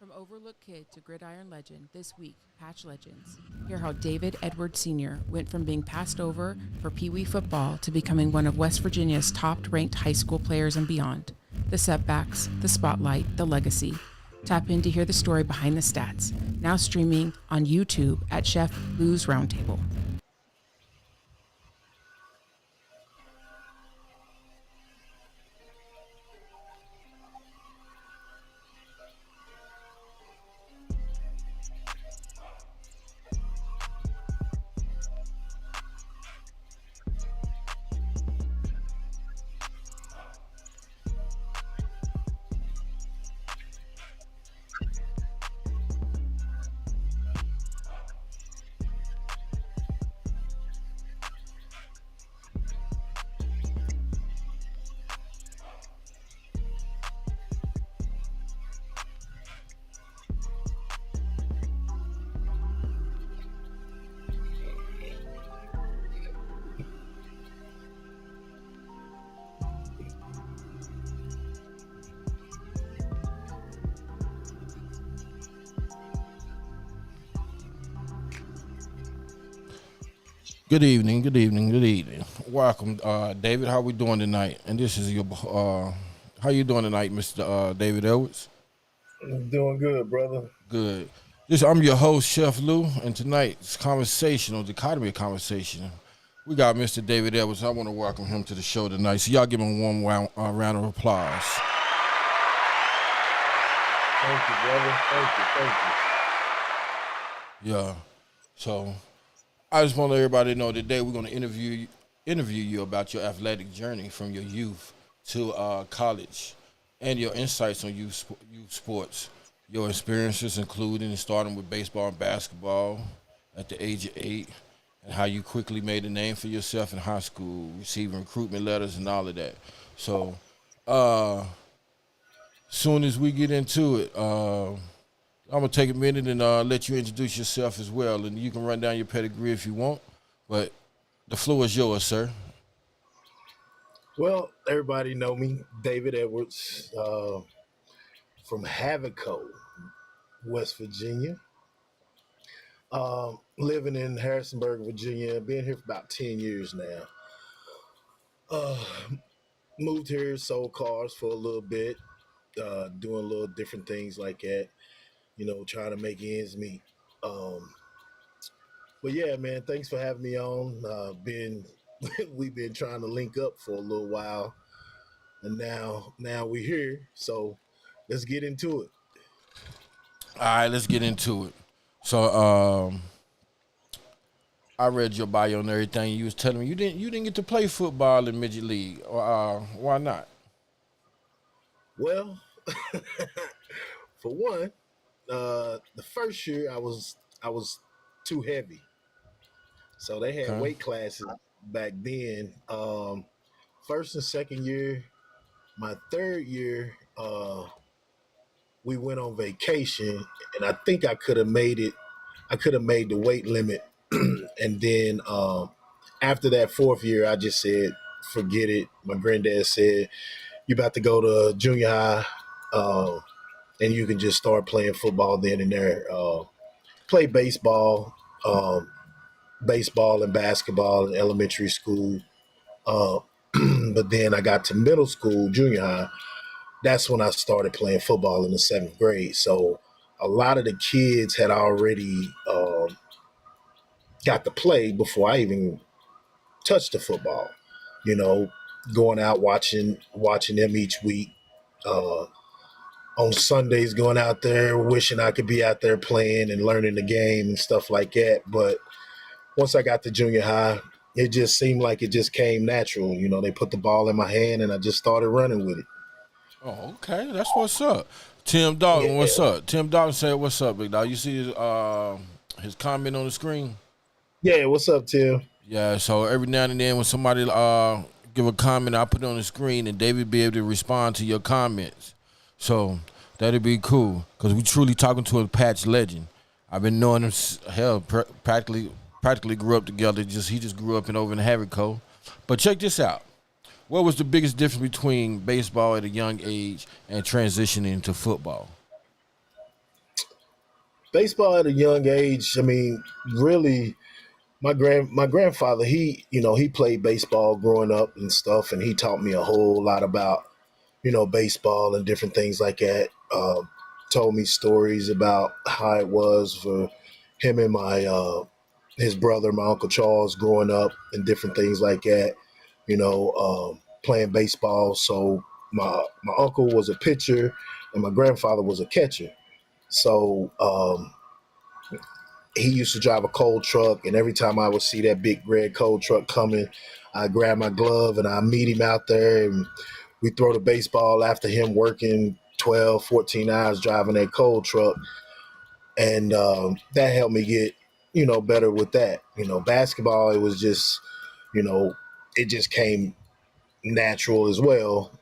From overlooked kid to gridiron legend, this week, Patch Legends. Hear how David Edwards Sr. went from being passed over for Pee Wee football to becoming one of West Virginia's top ranked high school players and beyond. The setbacks, the spotlight, the legacy. Tap in to hear the story behind the stats. Now streaming on YouTube at Chef Lou's Roundtable. Good evening, good evening, good evening. Welcome, David. How we doing tonight? And this is your, how you doing tonight, Mr. David Edwards? I'm doing good, brother. Good. I'm your host, Chef Lou, and tonight's conversational, dichotomy of conversation. We got Mr. David Edwards. I want to welcome him to the show tonight. So y'all give him a warm round of applause. Thank you, brother. Thank you. Yeah. So I just want everybody to know today we're going to interview you about your athletic journey from your youth to college and your insights on youth sports, your experiences including starting with baseball and basketball at the age of 8 and how you quickly made a name for yourself in high school, receiving recruitment letters and all of that. So soon as we get into it, I'm going to take a minute and let you introduce yourself as well, and you can run down your pedigree if you want, but the floor is yours, sir. Well, everybody know me, David Edwards, from Havico, West Virginia. Living in Harrisonburg, Virginia. Been here for about 10 years now. Moved here, sold cars for a little bit, doing little different things like that. You know, trying to make ends meet. But yeah, man, thanks for having me on. We've been trying to link up for a little while, and now we're here. So let's get into it. All right, let's get into it. So I read your bio and everything. You was telling me you didn't get to play football in midget league. Why not? Well, for one. The first year I was too heavy, so they had weight classes back then. First and second year, my third year, we went on vacation, and I think I could have made it. I could have made the weight limit, and then after that fourth year, I just said, "Forget it." My granddad said, "You about to go to junior high." And you can just start playing football then and there. Play baseball and basketball in elementary school. But then I got to middle school, junior high. That's when I started playing football in the 7th grade. So a lot of the kids had already got to play before I even touched the football. You know, going out watching them each week. On Sundays, going out there, wishing I could be out there playing and learning the game and stuff like that. But once I got to junior high, it just seemed like it just came natural. You know, they put the ball in my hand and I just started running with it. Oh, okay. That's what's up. Tim Dalton, what's up? Tim Dalton said, what's up, big dog? You see his comment on the screen? Yeah, what's up, Tim? Yeah, so every now and then when somebody give a comment, I put it on the screen and David be able to respond to your comments. So that'd be cool because we truly talking to a Patch legend. I've been knowing him, practically grew up together. He just grew up over in Havico. But check this out. What was the biggest difference between baseball at a young age and transitioning to football? Baseball at a young age. I mean, really, my grandfather, he played baseball growing up and stuff, and he taught me a whole lot about baseball and different things like that. Told me stories about how it was for him and my his brother, my uncle Charles, growing up and different things like that. Playing baseball. So my uncle was a pitcher, and my grandfather was a catcher. So he used to drive a coal truck, and every time I would see that big red coal truck coming, I grab my glove and I meet him out there, and we throw the baseball after him working 12, 14 hours driving that coal truck. And that helped me get, better with that. Basketball, it was just, you know, it just came natural as well.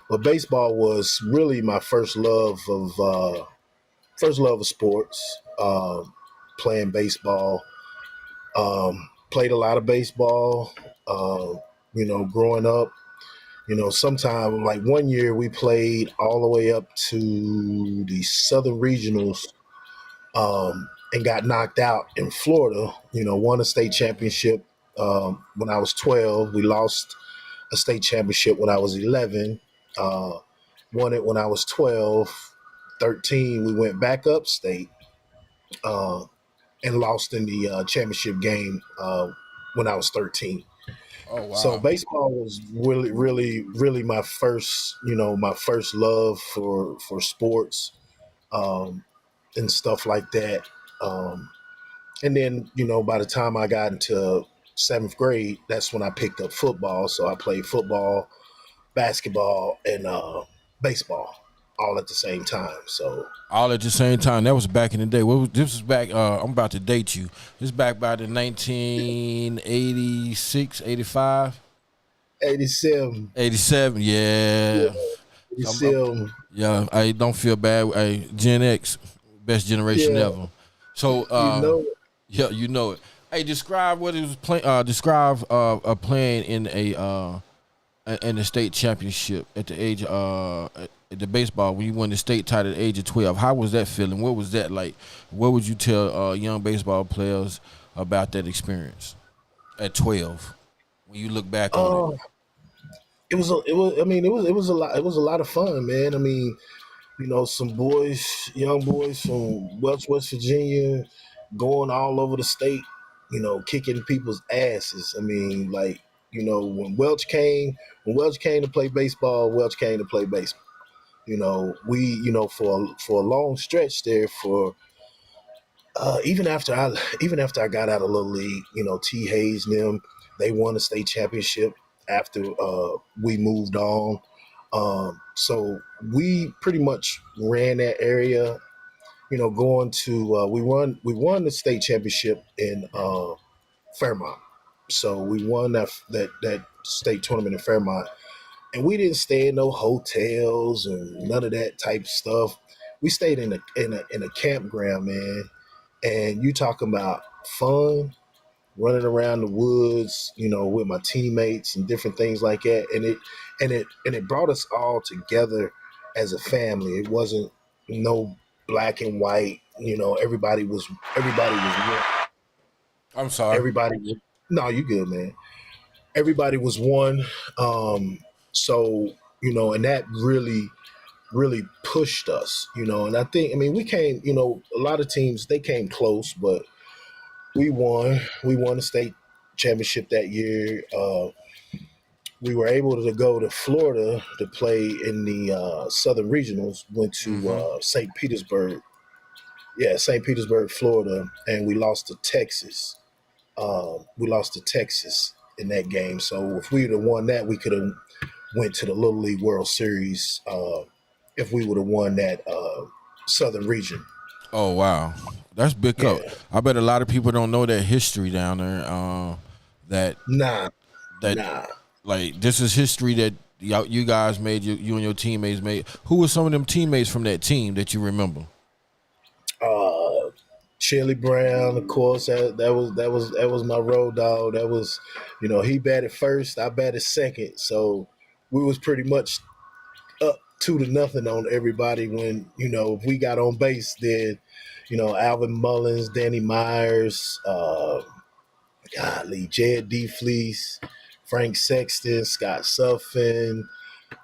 But baseball was really my first love of sports. Playing baseball, played a lot of baseball. Growing up, sometime like one year we played all the way up to the Southern Regionals, and got knocked out in Florida. Won a state championship when I was 12. We lost a state championship when I was 11. Uh, Won it when I was 12. 13, we went back upstate, uh, and lost in the championship game when I was 13. Oh So wow. baseball was really, really, really my first love for sports, um, and stuff like that. Um, and then, by the time I got into seventh grade, that's when I picked up football. So I played football, basketball, and baseball all at the same time. So All at the same time. That was back in the day. This was back. I'm about to date you. This back by the 1986, 85, 87, 87. yeah, Yeah. So 87, yeah. I don't feel bad. Hey, Gen X, best generation yeah, ever. So you know, yeah, you know it. Hey, describe what it was playing. Describe playing in the state championship at the age at the baseball when you won the state title at the age of 12. How was that feeling? What was that like? What would you tell young baseball players about that experience at 12 when you look back on it? uh, it was. I mean, it was a lot. It was a lot of fun, man. I mean, some boys, young boys from Welch, West Virginia, going all over the state, kicking people's asses. I mean, like, when Welch came to play baseball, Welch came to play baseball. We, for a long stretch there, for even after I got out of Little League, T Hayes and them, they won a state championship after we moved on. So we pretty much ran that area. Going to we won the state championship in Fairmont. So we won that state tournament in Fairmont, and we didn't stay in no hotels and none of that type of stuff. We stayed in a campground, man. And you talking about fun, running around the woods, with my teammates and different things like that. And it brought us all together as a family. It wasn't no black and white. Everybody was one. I'm sorry. Everybody was, no, you good, man. Everybody was one. So, and that really pushed us, and I mean, we came, a lot of teams, they came close, but we won the state championship that year. We were able to go to Florida to play in the Southern Regionals. Went to Mm-hmm. St. Petersburg, yeah, St. Petersburg, Florida, and we lost to Texas. In that game. So if we would have won that, we could have went to the Little League World Series. If we would have won that Southern region, Oh wow, that's big up. yeah, I bet a lot of people don't know that history down there. That nah, that nah. like this is history that you guys made. You and your teammates made. Who were some of them teammates from that team that you remember? Uh, Shirley Brown, of course, that was my road dog. That was, he batted first, I batted second, so we was pretty much up. 2-0 on everybody when, if we got on base, then, Alvin Mullins, Danny Myers, Jed D. Fleece, Frank Sexton, Scott Suffin,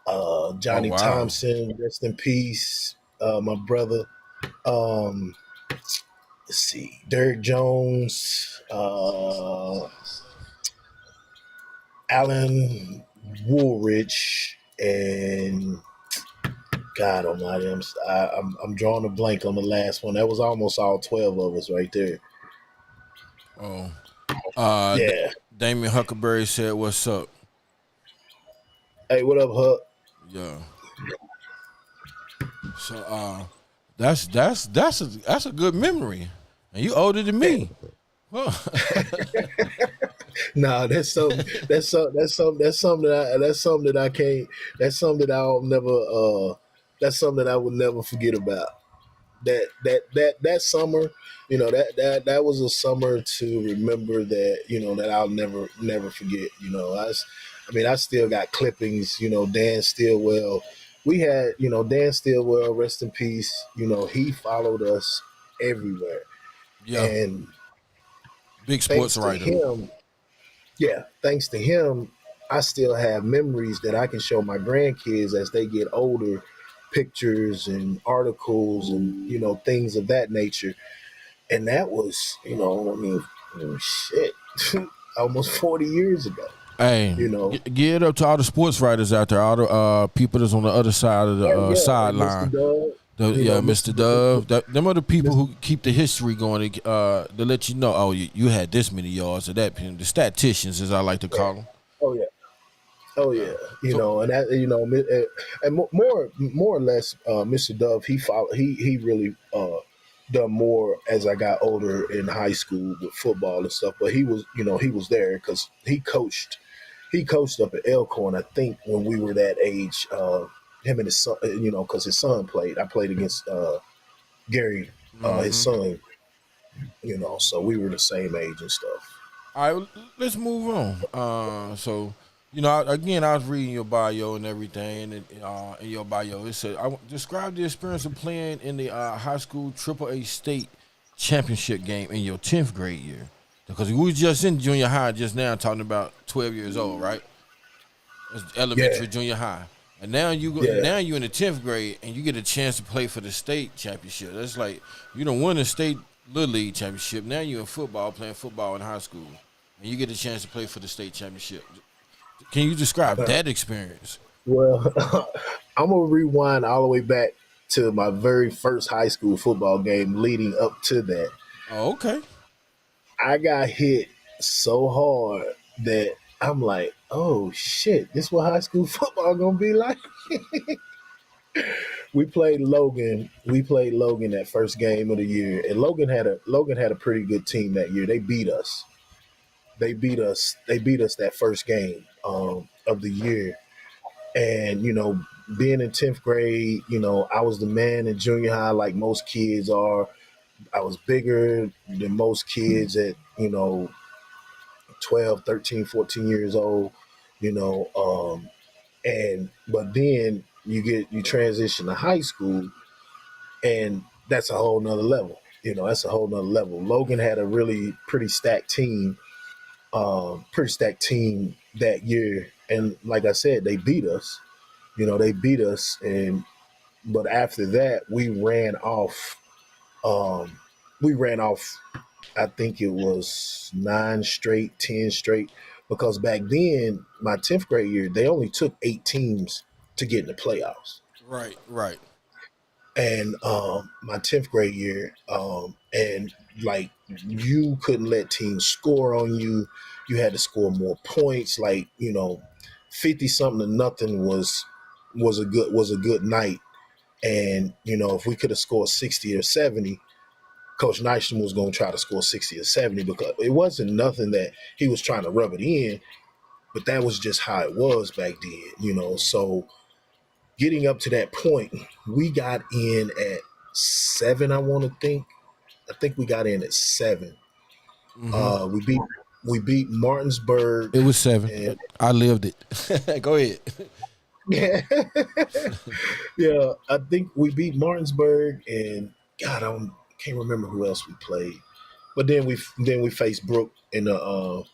Oh Johnny wow. Thompson, rest in peace, my brother. Um, let's see, Derek Jones, Alan Woolridge, and God Almighty, I'm drawing a blank on the last one. That was almost all 12 of us right there. Oh. Yeah. Damien Huckleberry said, "What's up?" Hey, what up, Huck? Yeah. So that's a good memory, and you older than me. Well, Nah, that's something that I can't. That's something that I'll never. That's something that I would never forget about. That summer, that was a summer to remember that, that I'll never forget. I still got clippings. Dan Stillwell. We had, Dan Stillwell, rest in peace. He followed us everywhere, yeah, and big sports thanks to writer. him, yeah, thanks to him, I still have memories that I can show my grandkids as they get older, pictures and articles and things of that nature. And that was, shit, almost 40 years ago. Hey, You know, give it up to all the sports writers out there, all the people that's on the other side of the like Mr. sideline. Dove, Mr. Dove. Them are the people who keep the history going to let you know, oh, you had this many yards or that. The statisticians, as I like to call them. Oh yeah. Oh yeah, and that and more or less, Mr. Dove, he really done more as I got older in high school with football and stuff. But he was there because he coached up at Elkhorn. I think when we were that age, him and his son, because his son played. I played against Gary, his son, so we were the same age and stuff. All right, let's move on. So, again, I was reading your bio and everything, and in your bio, it said, describe the experience of playing in the high school AAA state championship game in your 10th grade year. Because we was just in junior high just now talking about 12 years old, right? It's elementary, junior high. And now now you in the 10th grade and you get a chance to play for the state championship. That's like you don't win the state little league championship. Now you in football, playing football in high school. And you get a chance to play for the state championship. Can you describe that experience? Well, I'm gonna rewind all the way back to my very first high school football game leading up to that. Oh, okay. I got hit so hard that I'm like, oh shit, this what high school football gonna be like? We played Logan. We played Logan that first game of the year, and Logan had a pretty good team that year. They beat us. They beat us. They beat us that first game of the year. And being in 10th grade, I was the man in junior high, like most kids are. I was bigger than most kids at 12, 13, 14 years old. But then you transition to high school, and that's a whole nother level. That's a whole nother level. Logan had a really pretty stacked team that year. And like I said, they beat us. They beat us, but after that, we ran off. We ran off. I think it was 9 straight, 10 straight, because back then, my 10th grade year, they only took 8 teams to get in the playoffs. Right, right. And my 10th grade year, and like you couldn't let teams score on you. You had to score more points. 50 something to nothing was a good night. And if we could have scored 60 or 70, Coach Nystrom was going to try to score 60 or 70, because it wasn't nothing that he was trying to rub it in, but that was just how it was back then. So getting up to that point, we got in at 7, I want to think. I think we got in at 7. We beat Martinsburg. It was 7. And, I lived it. Go ahead. Yeah, yeah. I think we beat Martinsburg, and God, can't remember who else we played. But then we faced Brook in the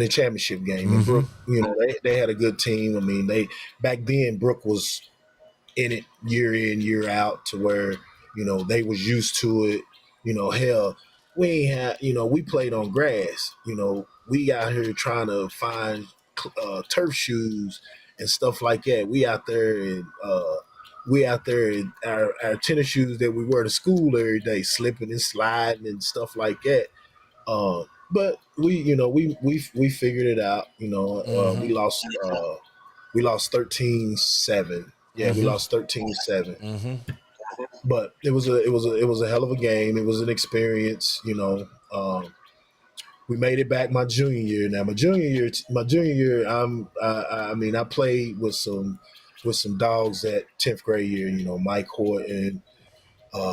championship game, and Mm-hmm. Brook, they had a good team. I mean, they back then Brook was in it year in year out to where they was used to it. Hell, we ain't had we played on grass. We out here trying to find turf shoes and stuff like that. We out there in our tennis shoes that we wear to school every day, slipping and sliding and stuff like that. But we figured it out. Mm-hmm. We lost 13-7. Yeah, we Mm-hmm. lost 13-7. Mm-hmm. But it was a hell of a game. It was an experience. We made it back my junior year. Now my junior year, I mean, I played with some dogs that 10th grade year. Mike Horton,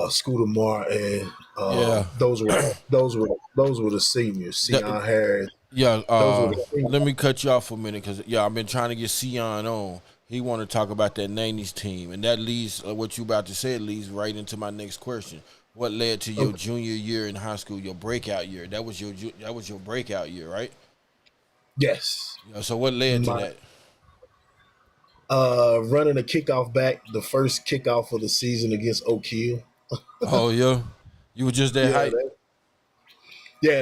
Scooter Martin. Yeah. Those were the seniors. That- Sion Harris. yeah. Those were the seniors. Let me cut you off for a minute because I've been trying to get Sion on. He want to talk about that '90s team, and that leads what you about to say leads right into my next question. What led to your junior year in high school, your breakout year? That was your breakout year, right? Yes. Yeah, so what led to My that? running a kickoff back, the first kickoff of the season against Oak Hill. Oh yeah, you were just that Yeah, hype.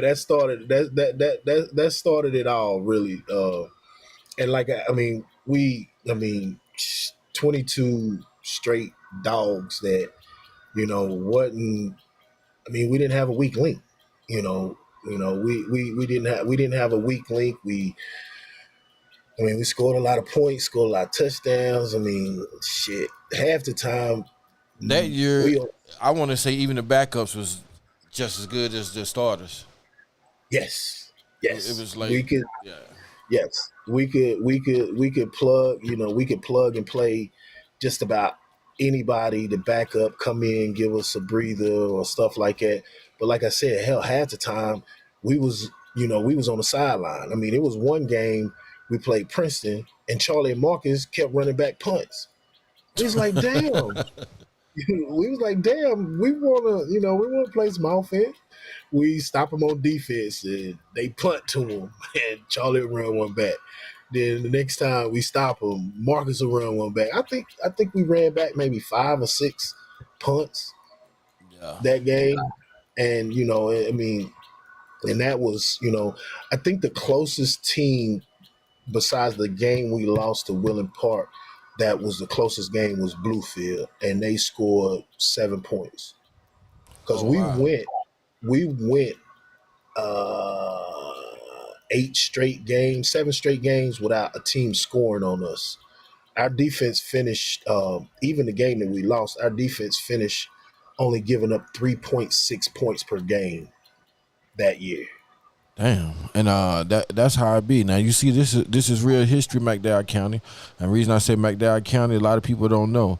that started it all really. And like I mean 22 straight dogs that wasn't. I mean, we didn't have a weak link. You know, we didn't have a weak link. We scored a lot of points, scored a lot of touchdowns. I mean, shit. Half the time, That year, we I want to say even the backups was just as good as the starters. yes, It yes, was like, we could. yeah, Yes, we could plug and play just about anybody to back up, come in, give us a breather or stuff like that. But like I said, hell, half the time we was on the sideline. I mean, it was one game we played Princeton and Charlie and Marcus kept running back punts. We was like, damn. We was like, damn, we wanna play some offense. We stop them on defense and they punt to them and Charlie will run one back. Then the next time we stop them, Marcus will run one back. I think we ran back maybe 5 or 6 punts yeah. that game, and I mean, and that was I think the closest team besides the game we lost to Willing Park. That was the closest game was Bluefield, and they scored 7 points because Oh we wow. went 7 straight games without a team scoring on us. Our defense finished, even the game that we lost, our defense finished only giving up 3.6 points per game that year. Damn, and that's how it be. Now you see, this is real history, McDowell County, and the reason I say McDowell County, a lot of people don't know.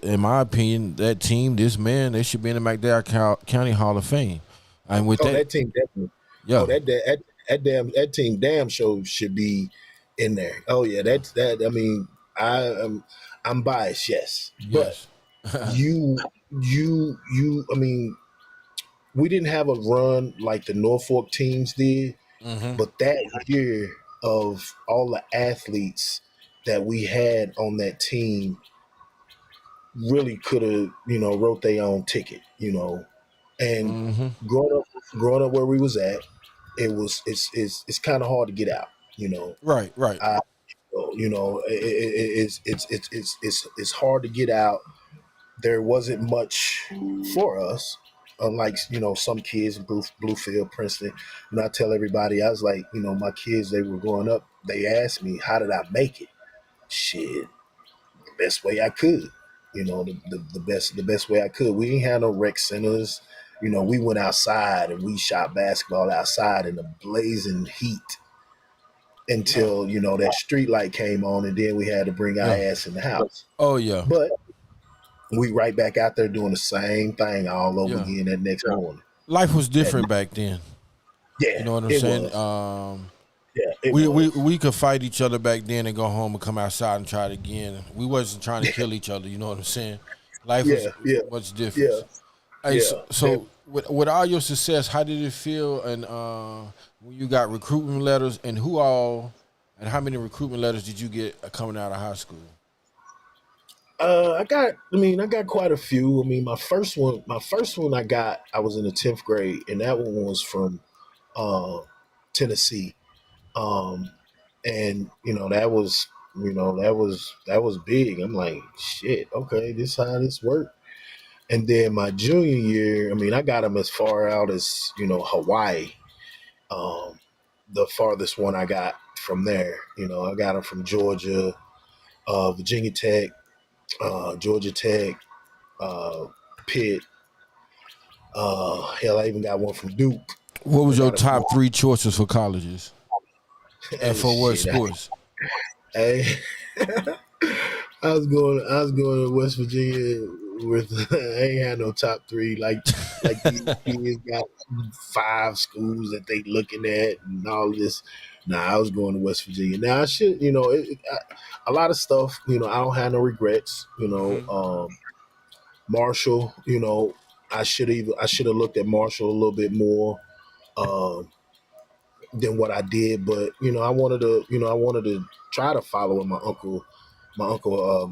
In my opinion, that team, this man, they should be in the McDowell County Hall of Fame. And with Oh, that, that team definitely. Oh, yeah, that team damn show should be in there. Oh yeah, that. I mean, I'm biased, yes, but yes, you you. I mean, we didn't have a run like the Norfolk teams did, hmm, but that year of all the athletes that we had on that team really could have, wrote their own ticket, And hmm, growing up where we was at, it's kind of hard to get out, right, right, I, it's hard to get out. There wasn't much for us, unlike some kids in Bluefield, Princeton. I tell everybody, I was like, my kids, they were growing up. They asked me, how did I make it? Shit, the best way I could. The best way I could. We didn't have no rec centers. We went outside and we shot basketball outside in the blazing heat yeah, until that street light came on, and then we had to bring our yeah. ass in the house. Oh yeah, But we right back out there doing the same thing all over yeah. again that next morning. Life was That different back then. You yeah, know what I'm it saying? was. Yeah, it we could fight each other back then and go home and come outside and try it again. We wasn't trying to kill each other. You know what I'm saying? Life was yeah, yeah, much different. yeah, Hey, yeah. so with all your success, how did it feel? And when you got recruitment letters, and how many recruitment letters did you get coming out of high school? I got quite a few. I mean, my first one I was in the 10th grade, and that one was from uh, Tennessee. Um, and that was big. I'm like, shit, okay, this how this worked. And then my junior year, I mean, I got them as far out as Hawaii. Um, the farthest one I got from there, I got them from Georgia, Virginia Tech, Georgia Tech, uh, Pitt. Hell, I even got one from Duke. What I was your got it from top three choices for colleges and for what shit. sports? I, I was going to West Virginia with I ain't had no top three like these kids got five schools that they looking at and all this. Nah, I was going to West Virginia. Now I should, a lot of stuff. I don't have no regrets. Marshall. I should have looked at Marshall a little bit more. Um, than what I did. But I wanted to try to follow in my uncle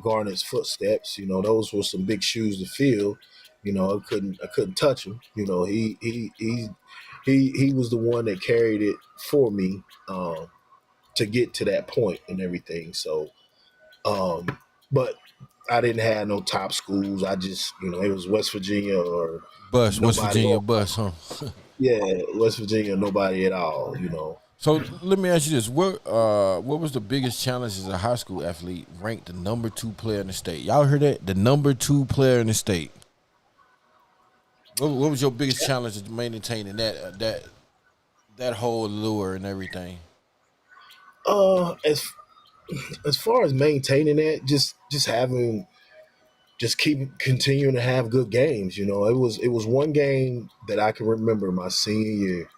Garnett's footsteps. Those were some big shoes to fill. I couldn't touch him. He was the one that carried it for me to get to that point and everything. So, but I didn't have no top schools. I just, it was West Virginia or West nobody. Virginia bus, huh? Yeah, West Virginia, nobody at all. So let me ask you this: what was the biggest challenge as a high school athlete ranked the number 2 player in the state? Y'all heard that? The number 2 player in the state. What was your biggest challenge in maintaining that whole allure and everything? Uh, as as far as maintaining that, just having just keep continuing to have good games. It was one game that I can remember my senior year,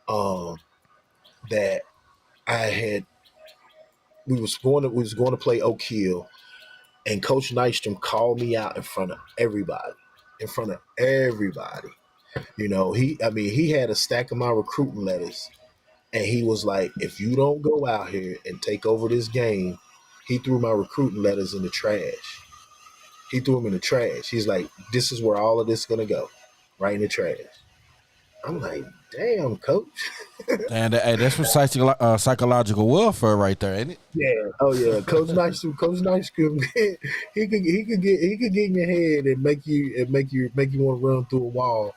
um, that I had we was going to play Oak Hill, and Coach Nystrom called me out in front of everybody, in front of everybody. He had a stack of my recruiting letters, and he was like, if you don't go out here and take over this game, he threw my recruiting letters in the trash. He threw them in the trash. He's like, this is where all of this is going to go, right in the trash. I'm like, damn, coach. And hey, that's some psychological welfare right there, ain't it? Yeah. Oh yeah. Coach Nice he could get in your head and make you want to run through a wall.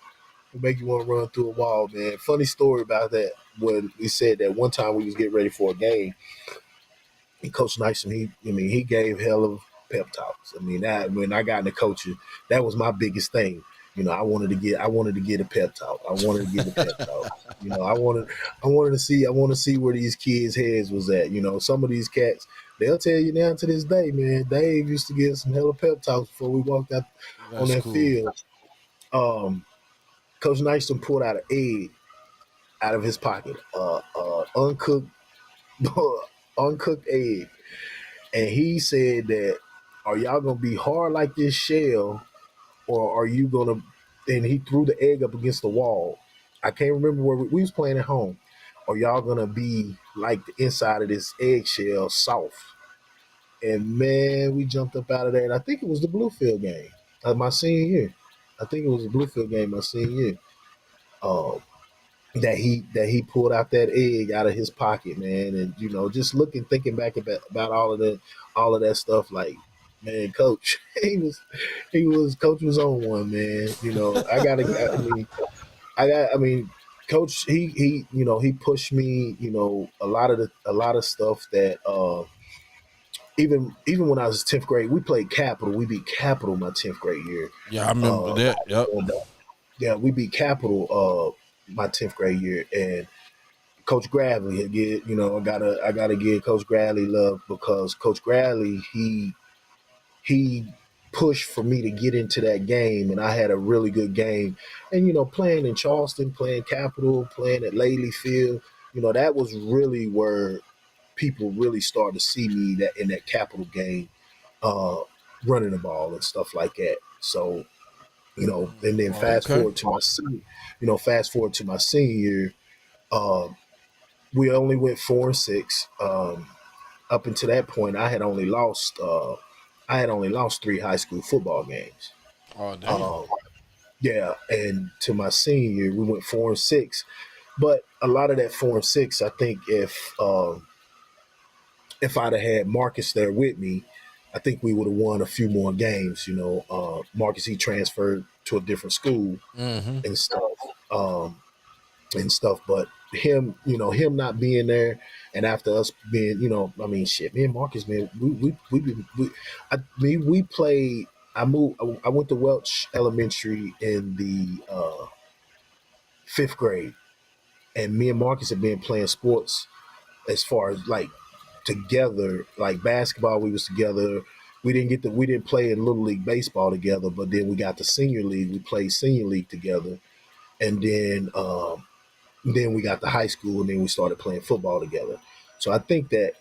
Make you want to run through a wall, man. Funny story about that. When he said that one time we was getting ready for a game, and Coach Nyson, he gave hell of pep talks. That when I got into coaching, that was my biggest thing. I wanted to get a pep talk. I wanted to get a pep talk. I wanted to see where these kids' heads was at. Some of these cats, they'll tell you now to this day, man. Dave used to give some hella pep talks before we walked out on That's that cool. field. Coach Nyson pulled out an egg out of his pocket, uncooked uncooked egg, and he said that, "Are y'all gonna be hard like this shell, or are you gonna?" And he threw the egg up against the wall. I can't remember where we was playing at home. Are y'all gonna be like the inside of this eggshell, soft? And man, we jumped up out of there. And I think it was the Bluefield game, my senior year. I think it was the Bluefield game my senior year. Um, that he pulled out that egg out of his pocket, man, and just thinking back about all of that stuff, like, man, coach, coach was on one, man. I mean, coach, he pushed me, a lot of stuff that even when I was 10th grade, we played Capital. We beat Capital my 10th grade year. Yeah, I remember Uh, that. Yep. yeah, we beat Capital my 10th grade year, and Coach Bradley, I gotta give Coach Bradley love, because Coach Bradley, he pushed for me to get into that game, and I had a really good game. And playing in Charleston, playing Capital, playing at Laley Field, that was really where people really started to see me that in that Capital game, uh, running the ball and stuff like that. So, and then Oh, okay. fast forward to my senior year, um, we only went 4-6. Up until that point, I had only lost 3 high school football games. Oh, damn. Um, yeah, and to my senior year, we went 4-6. But a lot of that 4-6, I think if I'd have had Marcus there with me, I think we would have won a few more games. Marcus, he transferred to a different school Mm-hmm. and stuff, um, But him not being there, and after us being, I mean, shit, me and Marcus, man, we played. I moved. I went to Welch Elementary in the 5th grade, and me and Marcus had been playing sports as far as like together, like basketball. We was together. We didn't play in little league baseball together, but then we got the senior league. We played senior league together, and then we got to high school, and then we started playing football together. So I think that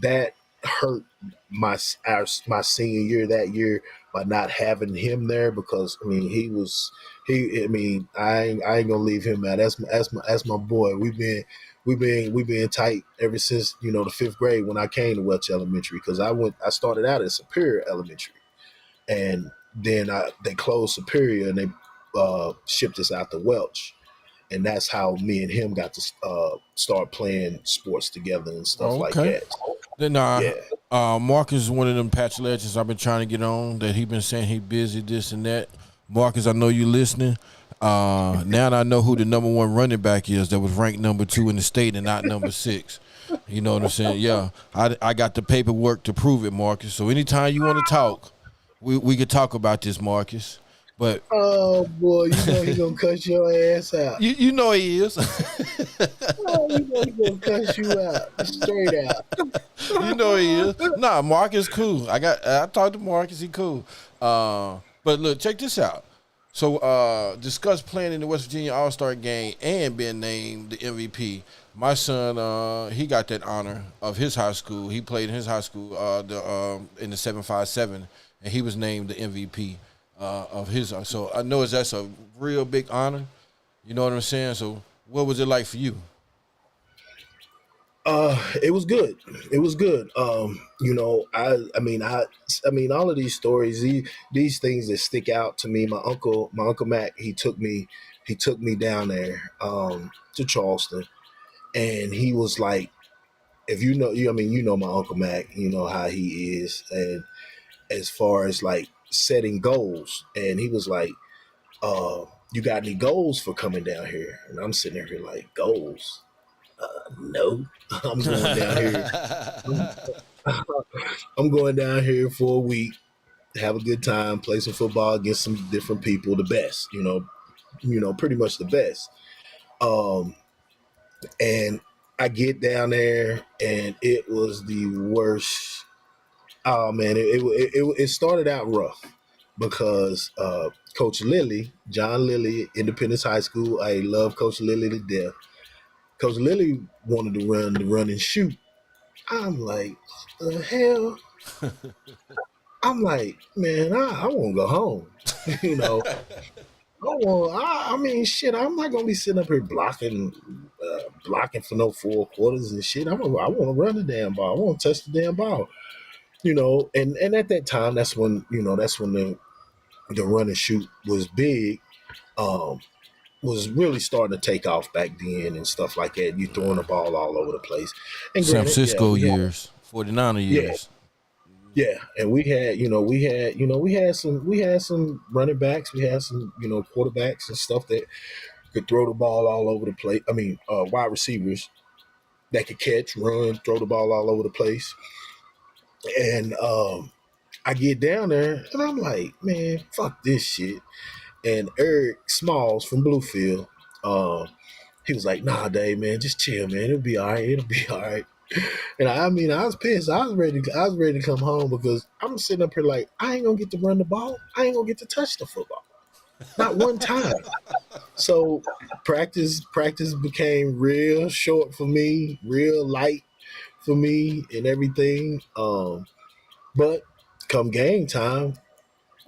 that hurt my senior year that year by not having him there, because I mean he I mean I ain't gonna leave him out. That's my boy. We've been tight ever since the 5th grade when I came to Welch Elementary, because I started out at Superior Elementary, and then they closed Superior, and they shipped us out to Welch, and that's how me and him got to start playing sports together and stuff Oh, like okay. that. Then Yeah. Marcus is one of them patch legends I've been trying to get on. That he been saying he busy, this and that. Marcus, I know you listening. Now I know who the number 1 running back is that was ranked number 2 in the state and not number 6. You know what I'm saying? Yeah, I got the paperwork to prove it, Marcus. So anytime you want to talk, we could talk about this, Marcus. But Oh boy, he gonna cuss your ass out. you know he is. Oh, he gonna cuss you out straight out. You know he is. Nah, Marcus cool. I talked to Marcus. He cool. But look, check this out. So discuss playing in the West Virginia All-Star game and being named the MVP. My son, he got that honor of his high school. He played in his high school in the 757, and he was named the MVP of his. So I know that's a real big honor. You know what I'm saying? So what was it like for you? It was good. It was good. I mean, all of these stories, these things that stick out to me. My uncle Mac, he took me down there to Charleston, and he was like, if my Uncle Mac, you know how he is, and as far as like setting goals, and he was like, "You got any goals for coming down here?" And I'm sitting there like, "Goals? No, I'm going down here. I'm going down here for a week, have a good time, play some football against some different people, the best, pretty much the best." Um, and I get down there, and it was the worst. Oh man, it started out rough because Coach Lilly, John Lilly, Independence High School. I love Coach Lilly to death. Coach Lilly wanted to run and shoot. I'm like, the hell? I'm like, man, I want to go home. you know, I mean, shit, I'm not gonna be sitting up here blocking for no 4 quarters and shit. I want to run the damn ball. I want to touch the damn ball. And at that time, that's when the run and shoot was big. Um, was really starting to take off back then and stuff like that. You throwing the ball all over the place. And San granted, Francisco years, 49er yeah, years. yeah. And we had some running backs, we had some, quarterbacks and stuff that could throw the ball all over the place. I mean, wide receivers that could catch, run, throw the ball all over the place. And I get down there and I'm like, man, fuck this shit. And Eric Smalls from Bluefield, he was like, nah, Dave, man, just chill, man. It'll be all right. It'll be all right. And I mean, I was pissed. I was ready to come home because I'm sitting up here like, I ain't gonna get to run the ball. I ain't gonna get to touch the football. Not one time. So practice became real short for me, real light for me, and everything. But come game time,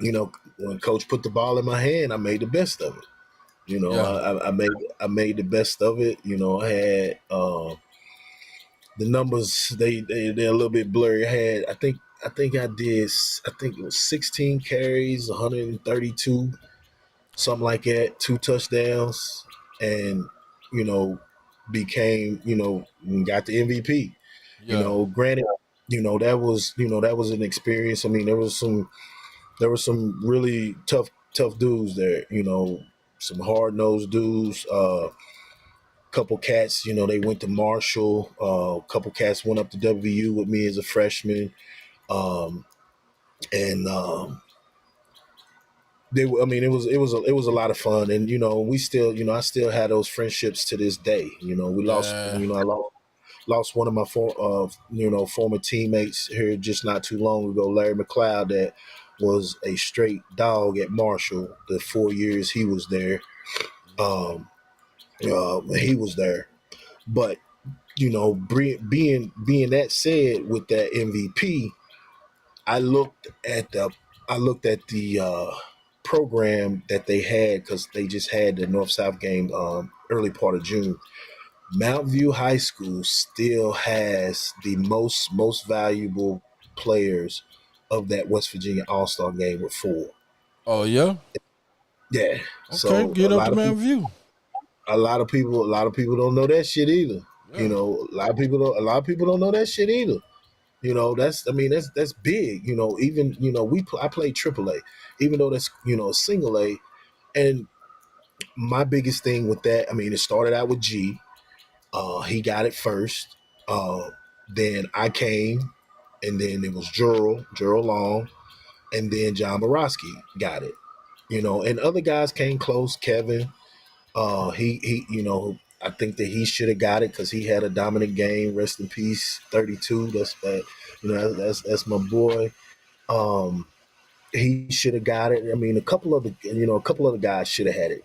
when coach put the ball in my hand, I made the best of it. Yeah. I made the best of it. I had the numbers they're a little bit blurry. I think I think it was 16 carries, 132, something like that, 2 touchdowns, and you know became got the MVP. Yeah. Granted, that was an experience. I mean, there were some really tough dudes there. Some hard nosed dudes. Couple cats, they went to Marshall. A couple cats went up to WVU with me as a freshman, and I mean, it was a lot of fun, and we still, I still had those friendships to this day. We lost, Yeah. I lost one of my former teammates here just not too long ago, Larry McLeod, that was a straight dog at Marshall the 4 years he was there. He was there, but being that said, with that MVP, I looked at the program that they had, because they just had the North South game early part of June. Mount View High School still has the most valuable players of that West Virginia All Star game with four. Oh yeah. Yeah, Okay. so Get up to Mountain View. a lot of people don't know that shit either. Yeah. A lot of people don't know that shit either. That's big. Even I played AAA, even though that's single A. And my biggest thing with that, I mean, it started out with G. He got it first. Then I came, and then it was Gerald Long, and then John Borowski got it. And other guys came close. Kevin, he I think that he should have got it because he had a dominant game. Rest in peace, 32. That's that. That's my boy. Um, he should have got it. I mean, a couple other guys should have had it.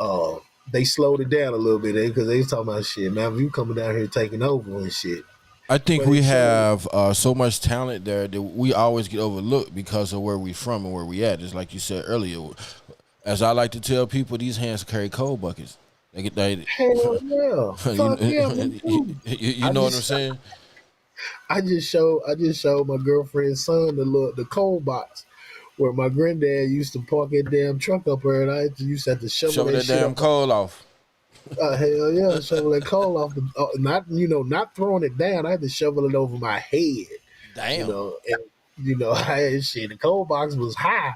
Uh, they slowed it down a little bit because they was talking about shit. Man, you coming down here taking over and shit. I think But we it showed. have so much talent there that we always get overlooked because of where we from and where we at. Just like you said earlier, as I like to tell people, these hands carry cold buckets. They get they, Hell yeah, fuck yeah, me too. you I know what I'm just saying? I just showed my girlfriend's son the cold box where my granddad used to park his damn truck up there, and I used to have to shovel Shoving that that shit damn up. coal off. Hell yeah, shovel that coal off the not throwing it down. I had to shovel it over my head. Damn. And I had shit. The cold box was high.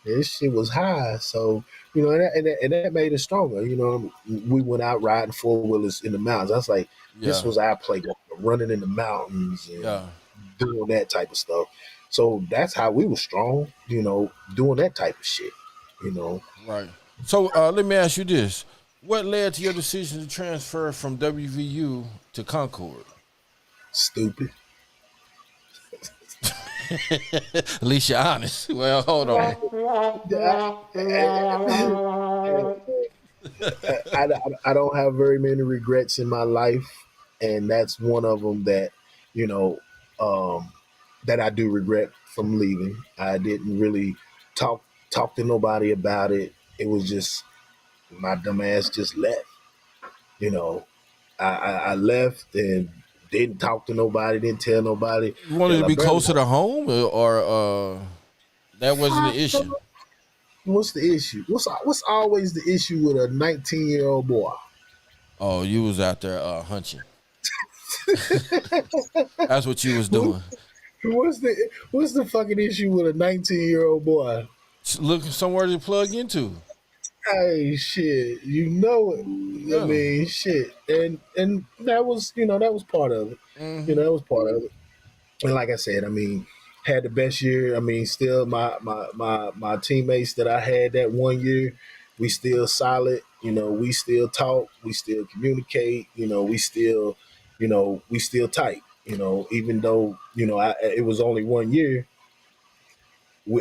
This shit was high, so and that made us stronger. We went out riding four wheelers in the mountains. I was like, this Yeah. was our playground, running in the mountains and Yeah. doing that type of stuff. So that's how we were strong. Doing that type of shit. You know, Right. So let me ask you this: what led to your decision to transfer from WVU to Concord? stupid. At least you're honest. Well, hold on. I don't have very many regrets in my life, and that's one of them you know um, that I do regret from leaving. I didn't really talk talk to nobody about it. It was just my dumb ass just left. You know, I left and didn't talk to nobody, didn't tell nobody. You wanted Hell, to I be barely. closer to home, or that wasn't the issue. What's the issue? What's always the issue with a 19-year-old boy? Oh, you was out there hunching. That's what you was doing. What's the fucking issue with a 19-year-old boy? Looking somewhere to plug into. Hey, shit, you know it. I Yeah. mean, shit, and that was part of it. Hmm. That was part of it. And like I said, I mean, had the best year. I mean, still my teammates that I had that one year, we still solid. We still talk, we still communicate. We still tight. Even though it was only one year,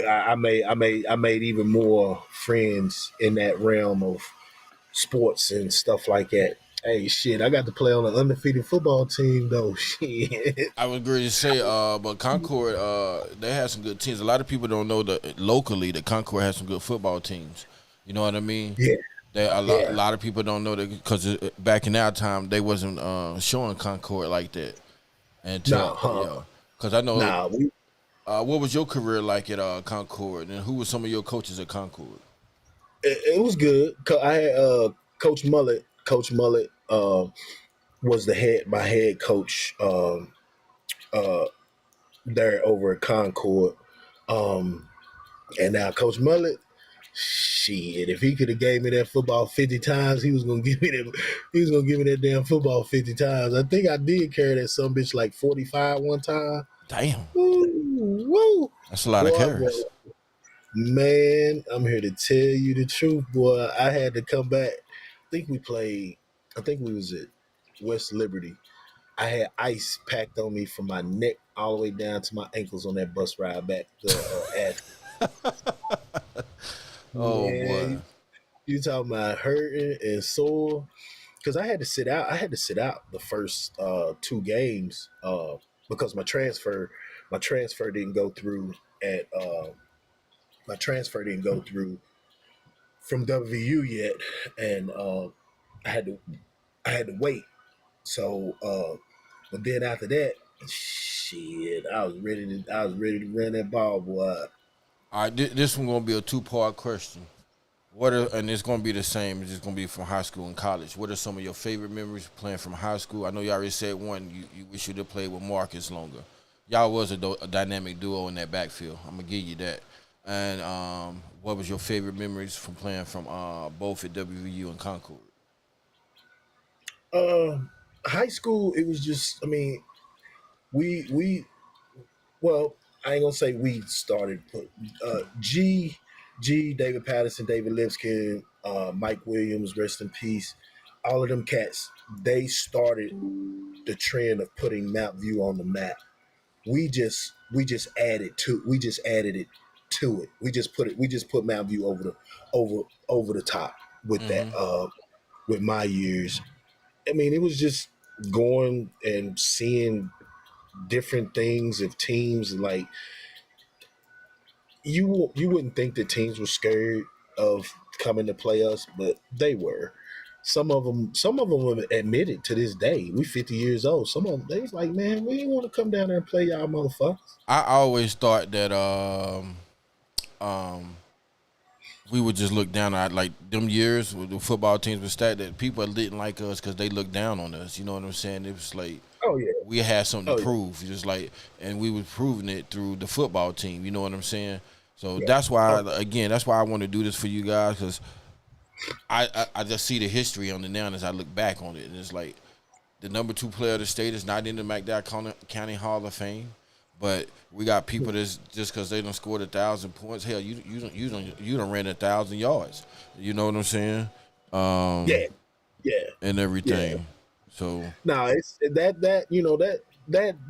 I made even more friends in that realm of sports and stuff like that. Hey, shit, I got to play on an undefeated football team though. Shit. I would agree to say, but Concord, they have some good teams. A lot of people don't know that locally that Concord has some good football teams. You know what I mean? Yeah, A yeah. lot of people don't know that because back in our time they wasn't showing Concord like that Nah, until because I know. nah. What was your career like at Concord, and who were some of your coaches at Concord? It was good. I had Coach Mullet. Coach Mullet was my head coach uh, there over at Concord. Um, and now Coach Mullet, shit, if he could have gave me that football 50 times, he was gonna give me that. He was gonna give me that damn football 50 times. I think I did carry that some bitch like 45 one time. Damn, Woo, woo. that's a lot of Boy, carries. man, I'm here to tell you the truth, boy. I had to come back. I think we was at West Liberty. I had ice packed on me from my neck all the way down to my ankles on that bus ride back to Oh boy, Man, you talking about hurting and sore? Because I had to sit out. I had to sit out the first two games because my transfer didn't go through at my transfer didn't go through from WVU yet, and I had to I had to wait. So, but then after that, shit, I was ready to run that ball, boy. all right. This one gonna be a two-part question. And it's gonna be the same. It's just gonna be from high school and college. What are some of your favorite memories playing from high school? I know you already said one. You wish you'd have played with Marcus longer. Y'all was a dynamic duo in that backfield. I'm gonna give you that. And what was your favorite memories from playing from both at WVU and Concord? Uh, High school, it was just. I mean, we well, I ain't gonna say we started. But David Patterson, David Lipskin, Mike Williams, rest in peace. All of them cats, they started the trend of putting Mount View on the map. We just added it to it. We just put Mount View over the top with that. Mm-hmm. With my years, I mean, it was just going and seeing different things of teams. Like you wouldn't think that teams were scared of coming to play us, but they were. Some of them have admitted to this day. We 50 years old. Some of them, they was like, man, we didn't want to come down there and play y'all motherfuckers. I always thought that um, we would just look down at like them years with the football teams were stacked that people didn't like us because they looked down on us. You know what I'm saying? It was like Oh yeah, we had something oh to yeah, prove, just like, and we was proving it through the football team. You know what I'm saying? So yeah. that's why, Oh, again, that's why I want to do this for you guys because I just see the history on it now as I look back on it, and it's like the number two player of the state is not in the County Hall of Fame, but we got people that's just because they done scored 1,000 points. Hell, you done ran 1,000 yards. You know what I'm saying? yeah, yeah, And yeah. everything. So Now it's that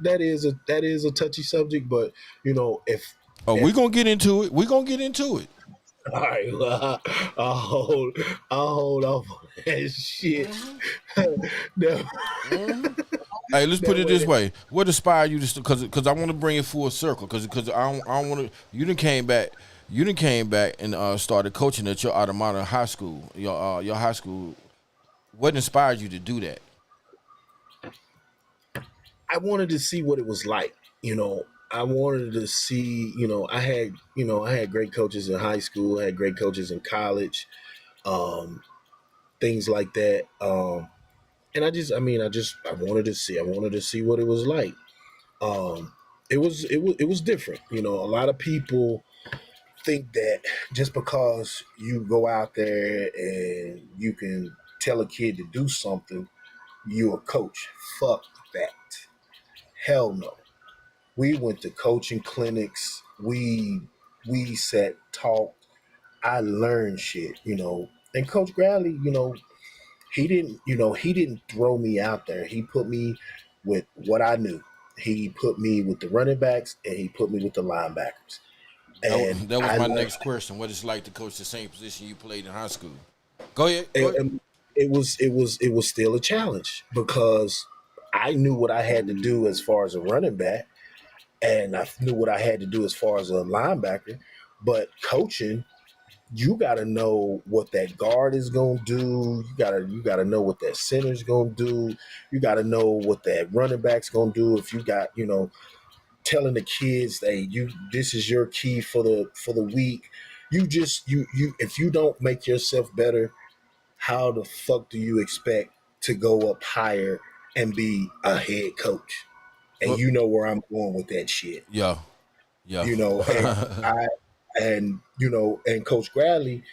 that is a touchy subject, but if oh, we if gonna get into it. We gonna get into it. all right, well, I'll hold off on that shit. No, hmm Hey, let's put that it this way. way. What inspired you to? Because I want to bring it full circle. Because I don't want to. You done came back. You done came back and started coaching at your Automata high school. Your high school. What inspired you to do that? I wanted to see what it was like. I wanted to see. I had great coaches in high school. I had great coaches in college. Um, Things like that. And I wanted to see. I wanted to see what it was like. Um, it was different. A lot of people think that just because you go out there and you can tell a kid to do something, you a coach. Fuck that. Hell no. We went to coaching clinics. We sat, talked. I learned shit. And Coach Bradley, he didn't throw me out there. He put me with what I knew. He put me with the running backs and he put me with the linebackers. And That was I my learned. next question. What it's like to coach the same position you played in high school? Go ahead. And it was still a challenge because I knew what I had to do as far as a running back, and I knew what I had to do as far as a linebacker. But coaching, you got to know what that guard is going to do. You got to know what that center's going to do. You got to know what that running back's going to do. If you got, telling the kids, hey, this is your key for the week. You if you don't make yourself better, how the fuck do you expect to go up higher and be a head coach? And Well, you know where I'm going with that shit. yeah, yeah. And Coach Bradley,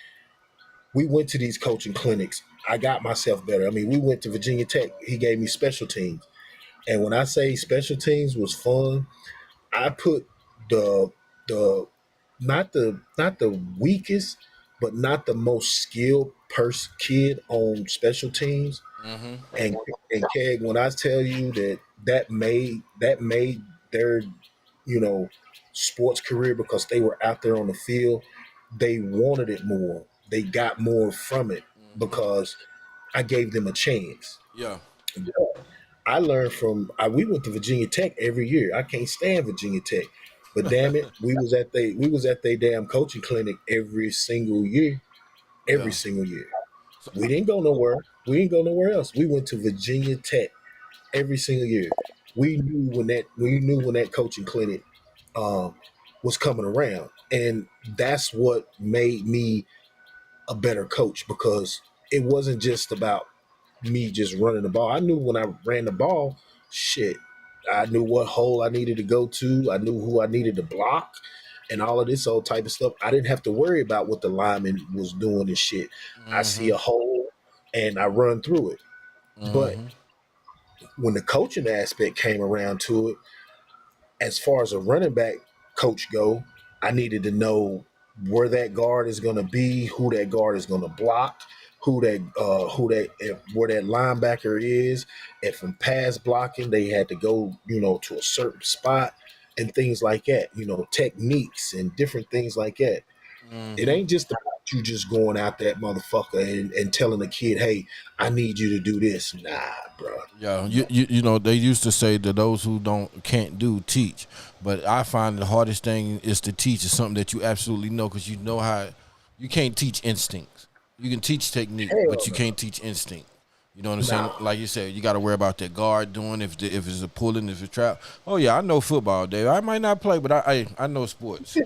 we went to these coaching clinics. I got myself better. I mean, we went to Virginia Tech. He gave me special teams. And when I say special teams was fun, I put the the not the weakest, but not the most skilled kid on special teams. Mm-hmm. And Keg, when I tell you that made their you know sports career because they were out there on the field, they wanted it more. They got more from it because I gave them a chance. Yeah. I learned we went to Virginia Tech every year. I can't stand Virginia Tech, but damn it, we was at their damn coaching clinic every single year. Yeah. Every single year. We didn't go nowhere. We didn't go nowhere else. We went to Virginia Tech every single year. We knew when that coaching clinic was coming around, and that's what made me a better coach because it wasn't just about me just running the ball. I knew when I ran the ball, shit, I knew what hole I needed to go to. I knew who I needed to block and all of this old type of stuff. I didn't have to worry about what the lineman was doing and shit. Mm-hmm. I see a hole and I run through it. Mm-hmm. But when the coaching aspect came around to it, as far as a running back coach go, I needed to know where that guard is going to be, who that guard is going to block, where that linebacker is. If from pass blocking, they had to go, to a certain spot and things like that. Techniques and different things like that. Mm-hmm. It ain't just about you just going out that motherfucker and telling the kid, "Hey, I need you to do this." Nah, bro. Yeah, you they used to say that those who can't do teach, but I find the hardest thing is to teach is something that you absolutely know because you know how you can't teach instincts. You can teach technique, but you can't teach instinct. You know what I'm saying? Like you said, you got to worry about that guard doing if it's a pulling, if it's a trap. Oh yeah, I know football, Dave. I might not play, but I know sports.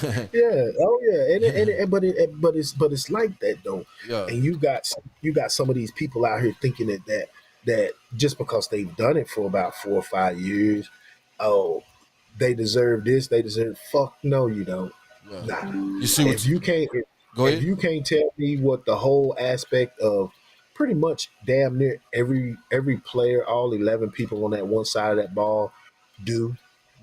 Yeah, oh yeah, but it's like that though. Yeah. And you got some of these people out here thinking that just because they've done it for about 4 or 5 years, oh, they deserve this, they deserve. Fuck no, you don't. Yeah. Nah. You see If you can't tell me what the whole aspect of pretty much damn near every player, all 11 people on that one side of that ball do,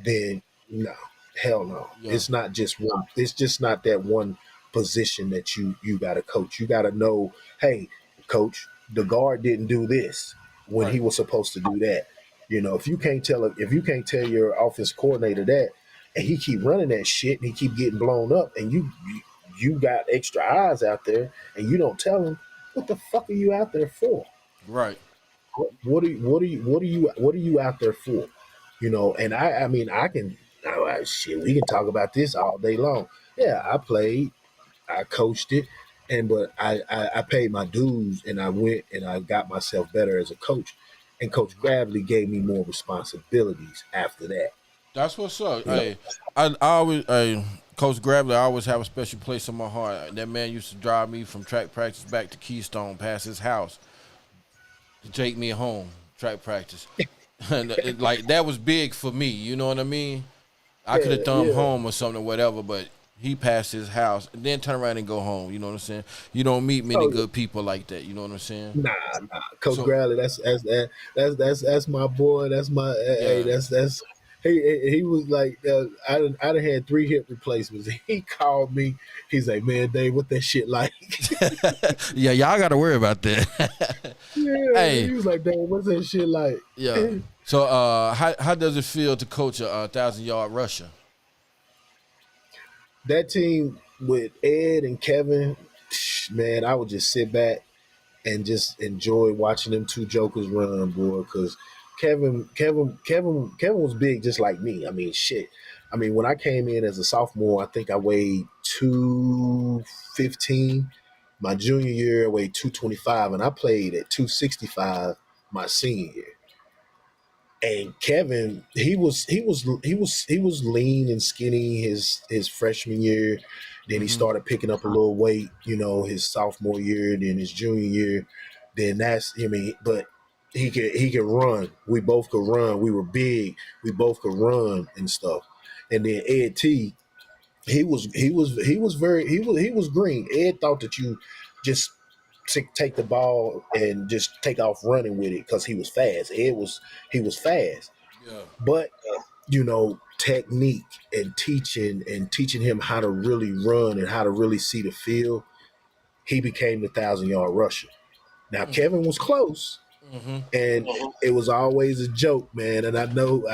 then no. Hell no. Yeah. It's not just one. It's just not that one position that you got to coach. You got to know, hey, coach, the guard didn't do this when he was supposed to do that. If you can't tell your offense coordinator that, and he keep running that shit and he keep getting blown up, and you got extra eyes out there, and you don't tell him, what the fuck are you out there for? Right. What are you out there for? And I mean I can. Shit, we can talk about this all day long. Yeah, I played, I coached it, but I paid my dues and I went and I got myself better as a coach. And Coach Gravely gave me more responsibilities after that. That's what's up. Hey, I always, Coach Gravely, I always have a special place in my heart. That man used to drive me from track practice back to Keystone, past his house, to take me home, track practice. And that was big for me. You know what I mean? I could have thumbed home or something or whatever, but he passed his house and then turn around and go home. You know what I'm saying? You don't meet many good people like that. You know what I'm saying? Nah. Coach Gravely, that's my boy. That's my hey. That's he was like I done had 3 hip replacements. He called me. He's like, man, Dave, what that shit like? Yeah, y'all got to worry about that. Yeah, hey. He was like, Dave, what's that shit like? Yeah. So, how does it feel to coach a 1,000-yard rusher? That team with Ed and Kevin, man, I would just sit back and just enjoy watching them two jokers run, boy. Because Kevin was big just like me. I mean, shit. I mean, when I came in as a sophomore, I think I weighed 215. My junior year, I weighed 225, and I played at 265 my senior year. And Kevin, he was lean and skinny his freshman year. Then he started picking up a little weight, his sophomore year, then his junior year. Then but he could run. We both could run. We were big. We both could run and stuff. And then Ed T, he was green. Ed thought that you just take the ball and just take off running with it because he was fast. He was fast, Yeah. but technique and teaching him how to really run and how to really see the field. He became the 1,000-yard rusher. Now Kevin was close, and it was always a joke, man. And I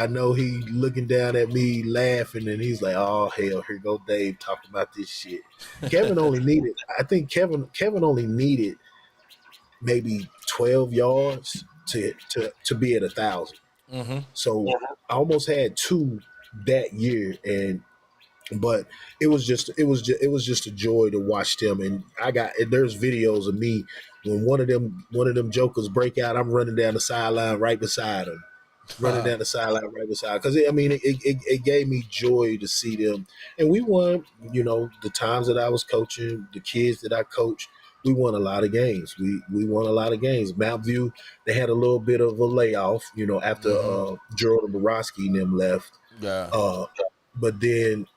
know he looking down at me laughing, and he's like, "Oh hell, here go Dave talking about this shit." I think Kevin only needed maybe 12 yards to be at 1,000. So I almost had two that year, but it was just a joy to watch them. And there's videos of me when one of them jokers break out. I'm running down the sideline right beside him, because it gave me joy to see them. And we won. The times that I was coaching, the kids that I coached, we won a lot of games. We won a lot of games. Mount View, they had a little bit of a layoff, after Gerald and Borowski and them left. Yeah. But then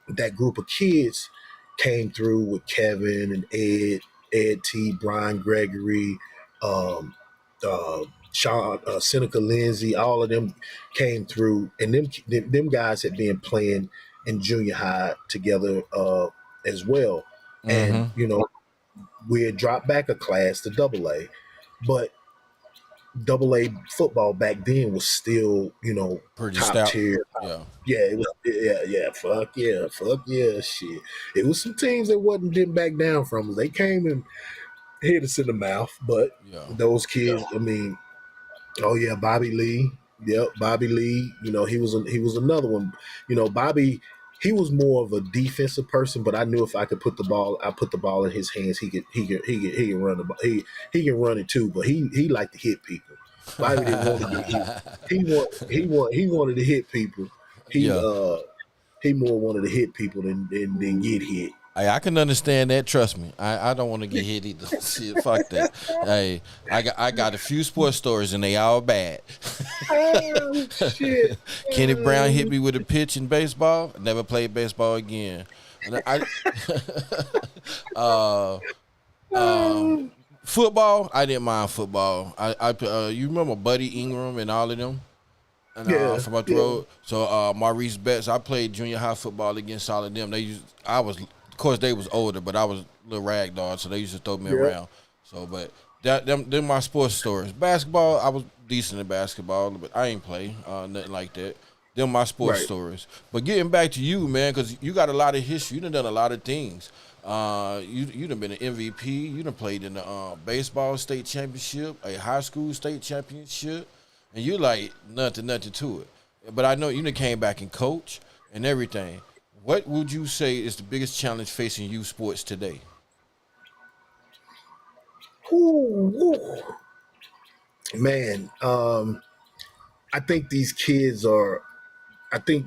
that group of kids came through with Kevin and Ed T, Brian Gregory, Sean, Seneca Lindsay, all of them came through, and them guys had been playing in junior high together as well. And we had dropped back a class to double A, but double A football back then was still, Pretty top stout. tier. Yeah. Yeah, it was. Yeah. Fuck yeah, shit. It was some teams that didn't back down from us. They came and hit us in the mouth, but Yeah. those kids. I mean, oh yeah, Bobby Lee. Yep, Bobby Lee. He was another one. Bobby. He was more of a defensive person, but I knew if I put the ball in his hands, he could run the ball. He can run it too, but he liked to hit people. Bobby didn't want to get hit. He wanted to hit people. He Yeah. he more wanted to hit people than get hit. Hey, I can understand that. Trust me, I don't want to get hit either. Shit, fuck that. Hey, I got a few sports stories and they all bad. Oh shit! Kenny Brown hit me with a pitch in baseball. I never played baseball again. And football, I didn't mind football. You remember Buddy Ingram and all of them? And from up the road. So Maurice Betts, I played junior high football against all of them. Of course, they was older, but I was a little rag dog, so they used to throw me around. So, but them my sports stories. Basketball, I was decent at basketball, but I ain't play nothing like that. Them my sports stories. But getting back to you, man, because you got a lot of history. You done a lot of things. You done been an MVP. You done played in the baseball state championship, a high school state championship, and you like nothing to it. But I know you done came back and coach and everything. What would you say is the biggest challenge facing youth sports today? Ooh. Man, I think these kids are. I think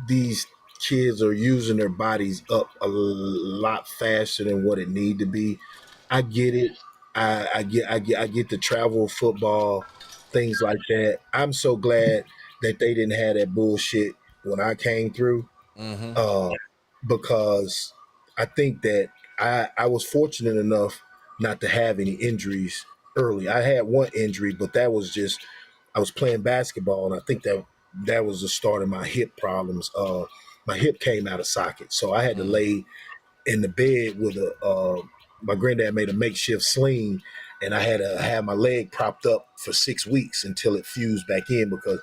these kids are using their bodies up a lot faster than what it need to be. I get it. I get the travel football, things like that. I'm so glad that they didn't have that bullshit when I came through. Uh, because I think that I was fortunate enough not to have any injuries early. I had one injury, but that was just I was playing basketball, and I think that was the start of my hip problems. My hip came out of socket, so I had to lay in the bed with my granddad made a makeshift sling, and I had to have my leg propped up for 6 weeks until it fused back in because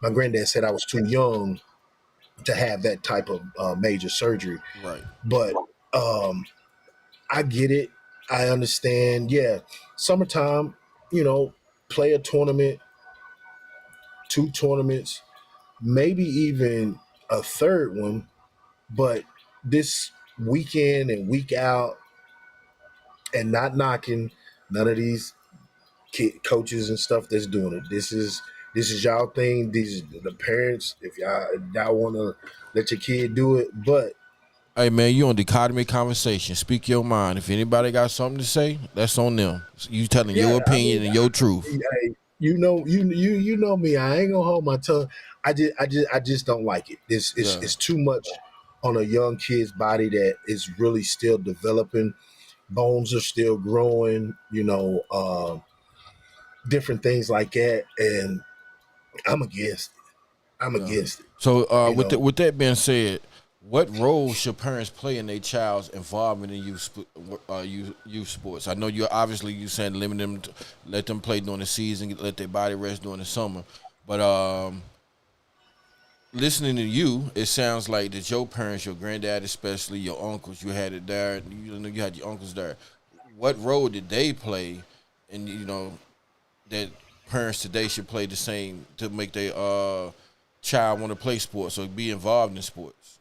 my granddad said I was too young to have that type of major surgery. Right. But I get it. I understand. Yeah, summertime. You know, play a tournament, 2 tournaments, maybe even a third one. But this weekend and week out, and not knocking none of these coaches and stuff that's doing it. This is y'all thing. These the parents. If y'all want to let your kid do it, but Hey man, you on Dichotomy Conversation. Speak your mind. If anybody got something to say, that's on them. You telling yeah, your I mean, opinion and your truth. you know me. I ain't gonna hold my tongue. I just don't like it. Yeah. It's too much on a young kid's body that is really still developing. Bones are still growing. Different things like that, and I'm against it. I'm Yeah. against it. So You know, with that being said, what role should parents play in their child's involvement in youth sports? I know you saying limit them, let them play during the season, let their body rest during the summer, but listening to you, it sounds like that your parents, your granddad especially, your uncles, you had it there. You had your uncles there. What role did they play? And that parents today should play the same to make their child want to play sports or be involved in sports.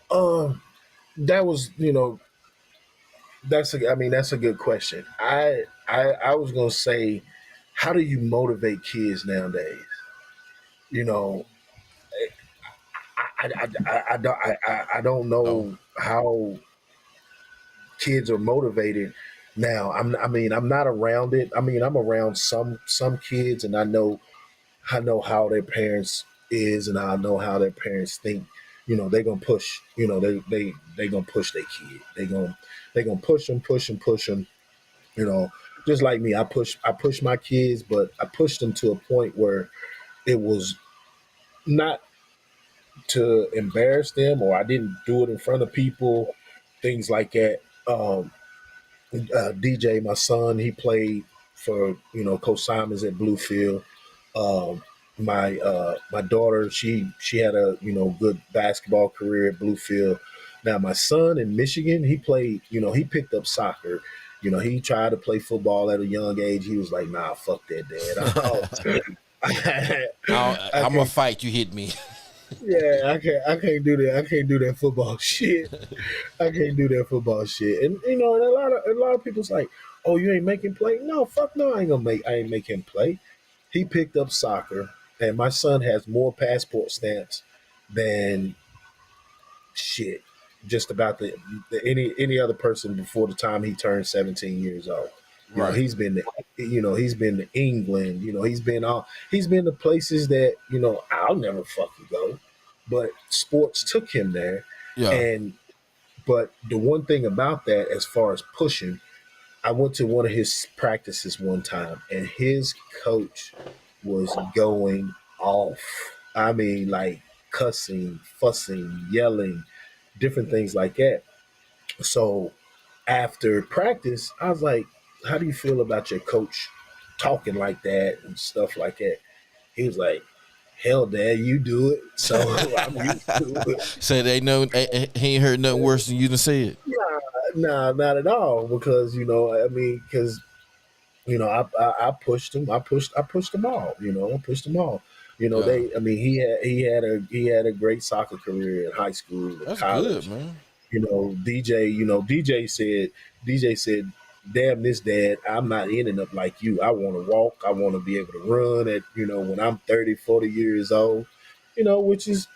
uh, that was that's a good question. I was gonna say, how do you motivate kids nowadays? You know, I don't So know how kids are motivated now. I'm not around it. I mean, I'm around some kids, and I know how their parents is, and I know how their parents think. They're gonna push. They gonna push their kid. They gonna push them, push them. You know, just like me, I push my kids, but I pushed them to a point where it was not to embarrass them, or I didn't do it in front of people, things like that. DJ, my son, he played for Coach Simons at Bluefield. My daughter, she had a good basketball career at Bluefield. Now my son in Michigan, he played. He picked up soccer. He tried to play football at a young age. He was like, "Nah, fuck that, Dad. I I'm gonna can't. fight. You hit me. Yeah, I can't. I can't do that. I can't do that football shit. I can't do that football shit." And and a lot of people's like, "Oh, you ain't making play." No, fuck no. I ain't make him play. He picked up soccer, and my son has more passport stamps than shit. Just about any other person before the time he turned 17 years old. Right. He's been to England. He's been to places that I'll never fucking go, but sports took him there. Yeah. And but the one thing about that, as far as pushing, I went to one of his practices one time, and his coach was going off. I mean, like cussing, fussing, yelling, different things like that. So after practice, I was like, "How do you feel about your coach talking like that and stuff like that?" He was like, "Hell, Dad, you do it." So I'm used to it. Say they know he ain't heard nothing worse than you done said. Nah, not at all. Because I pushed him. I pushed them all. I pushed them all. Yeah. He had a great soccer career in high school and That's good, college. man. DJ said, "Damn this, Dad, I'm not ending up like you. I want to walk. I want to be able to run at when I'm 30, 40 years old. Which is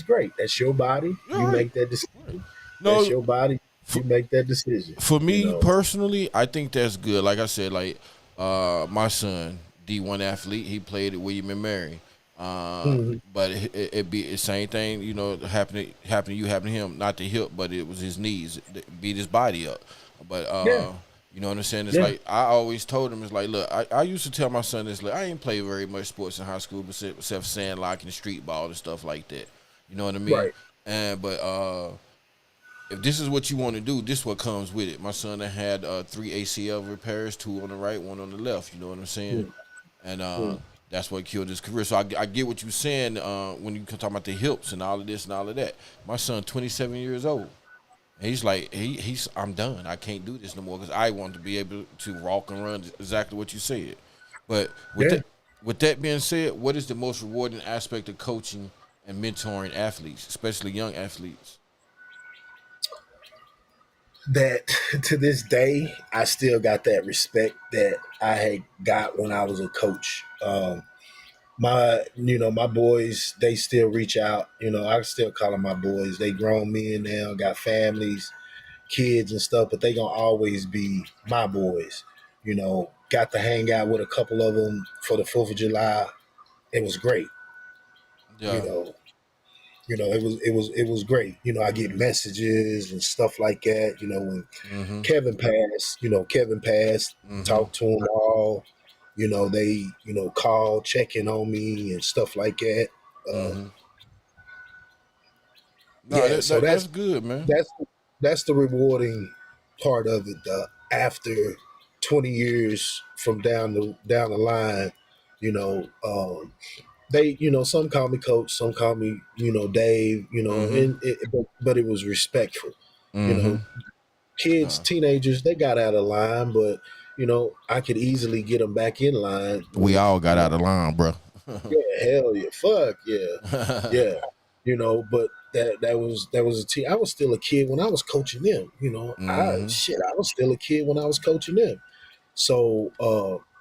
great. That's your body. You're You right. make that decision. Right. That's No, your body. for, You make that decision. for You me know. personally, I think that's good. Like I said, like my son, D1 athlete, he played at William and Mary. Mhm. But it be the same thing, happened to you, happened to him. Not the hip, but it was his knees that beat his body up. But Yeah. you know what I'm saying? It's Yeah. like I always told him, it's like, look, I used to tell my son this, like I ain't play very much sports in high school, except sandlocking and street ball and stuff like that. You know what I mean? Right. But if this is what you want to do, this is what comes with it. My son had 3 ACL repairs, 2 on the right, 1 on the left. You know what I'm saying? Mm, And mm. that's what killed his career. So I get what you're saying when you talk about the hips and all of this and all of that. My son, 27 years old. And he's like, he's I'm done. I can't do this no more because I want to be able to walk and run exactly what you said. But Yeah. with that being said, what is the most rewarding aspect of coaching and mentoring athletes, especially young athletes? That to this day, I still got that respect that I had got when I was a coach. My boys, they still reach out. I still call them my boys. They grown men now, got families, kids and stuff, but they gonna always be my boys. Got to hang out with a couple of them for the 4th of July. It was great. You Yeah. know, it was great. I get messages and stuff like that. When Mm-hmm. Kevin passed, Mm-hmm. talked to them all. They call, checking on me and stuff like that. Uh, Mm-hmm. No, yeah, that, so that that's that's good, man. that's that's the rewarding part of it. After 20 years from down the line, you know, they some call me coach, some call me Dave, Mm-hmm. but it was respectful. You Mm-hmm. know, kids, No. teenagers, they got out of line, but I could easily get them back in line We with all got out of line, bro. yeah, hell yeah, fuck yeah, yeah, but that was a team. I was still a kid when I was coaching them. Mm-hmm. I was still a kid when I was coaching them. So,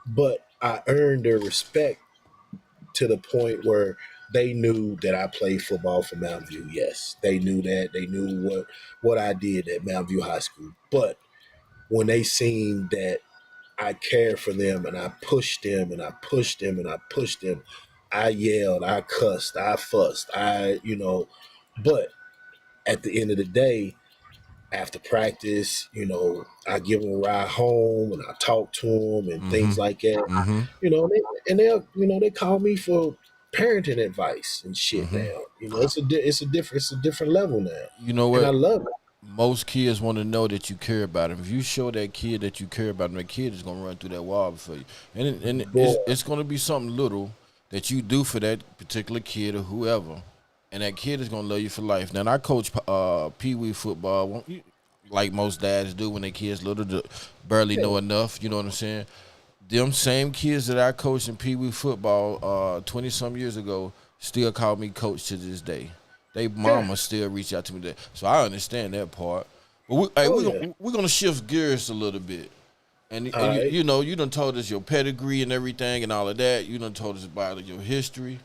but I earned their respect to the point where they knew that I played football for Mountain View. Yes, they knew that. They knew what I did at Mountain View High School. But when they seen that I cared for them and I pushed them and I pushed them and I pushed them, I yelled, I cussed, I fussed, but at the end of the day, after practice, I give them a ride home and I talk to them and Mm-hmm. things like that. Mm-hmm. They call me for parenting advice and shit Mm-hmm. now. It's a different level now, You know and I what? love it. Most kids want to know that you care about them. If you show that kid that you care about them, that kid is gonna run through that wall for you. And Boy, it's gonna be something little that you do for that particular kid or whoever, and that kid is gonna love you for life. Now, I coach pee wee football, like most dads do when their kids little, barely yeah, know enough. You know what I'm saying? Them same kids that I coached in Pee Wee football 20 some years ago still call me coach to this day. They yeah. mama still reach out to me there. So I understand that part. But hey, Oh yeah. we're gonna shift gears a little bit. All And right. you done told us your pedigree and everything and all of that. You done told us about your history.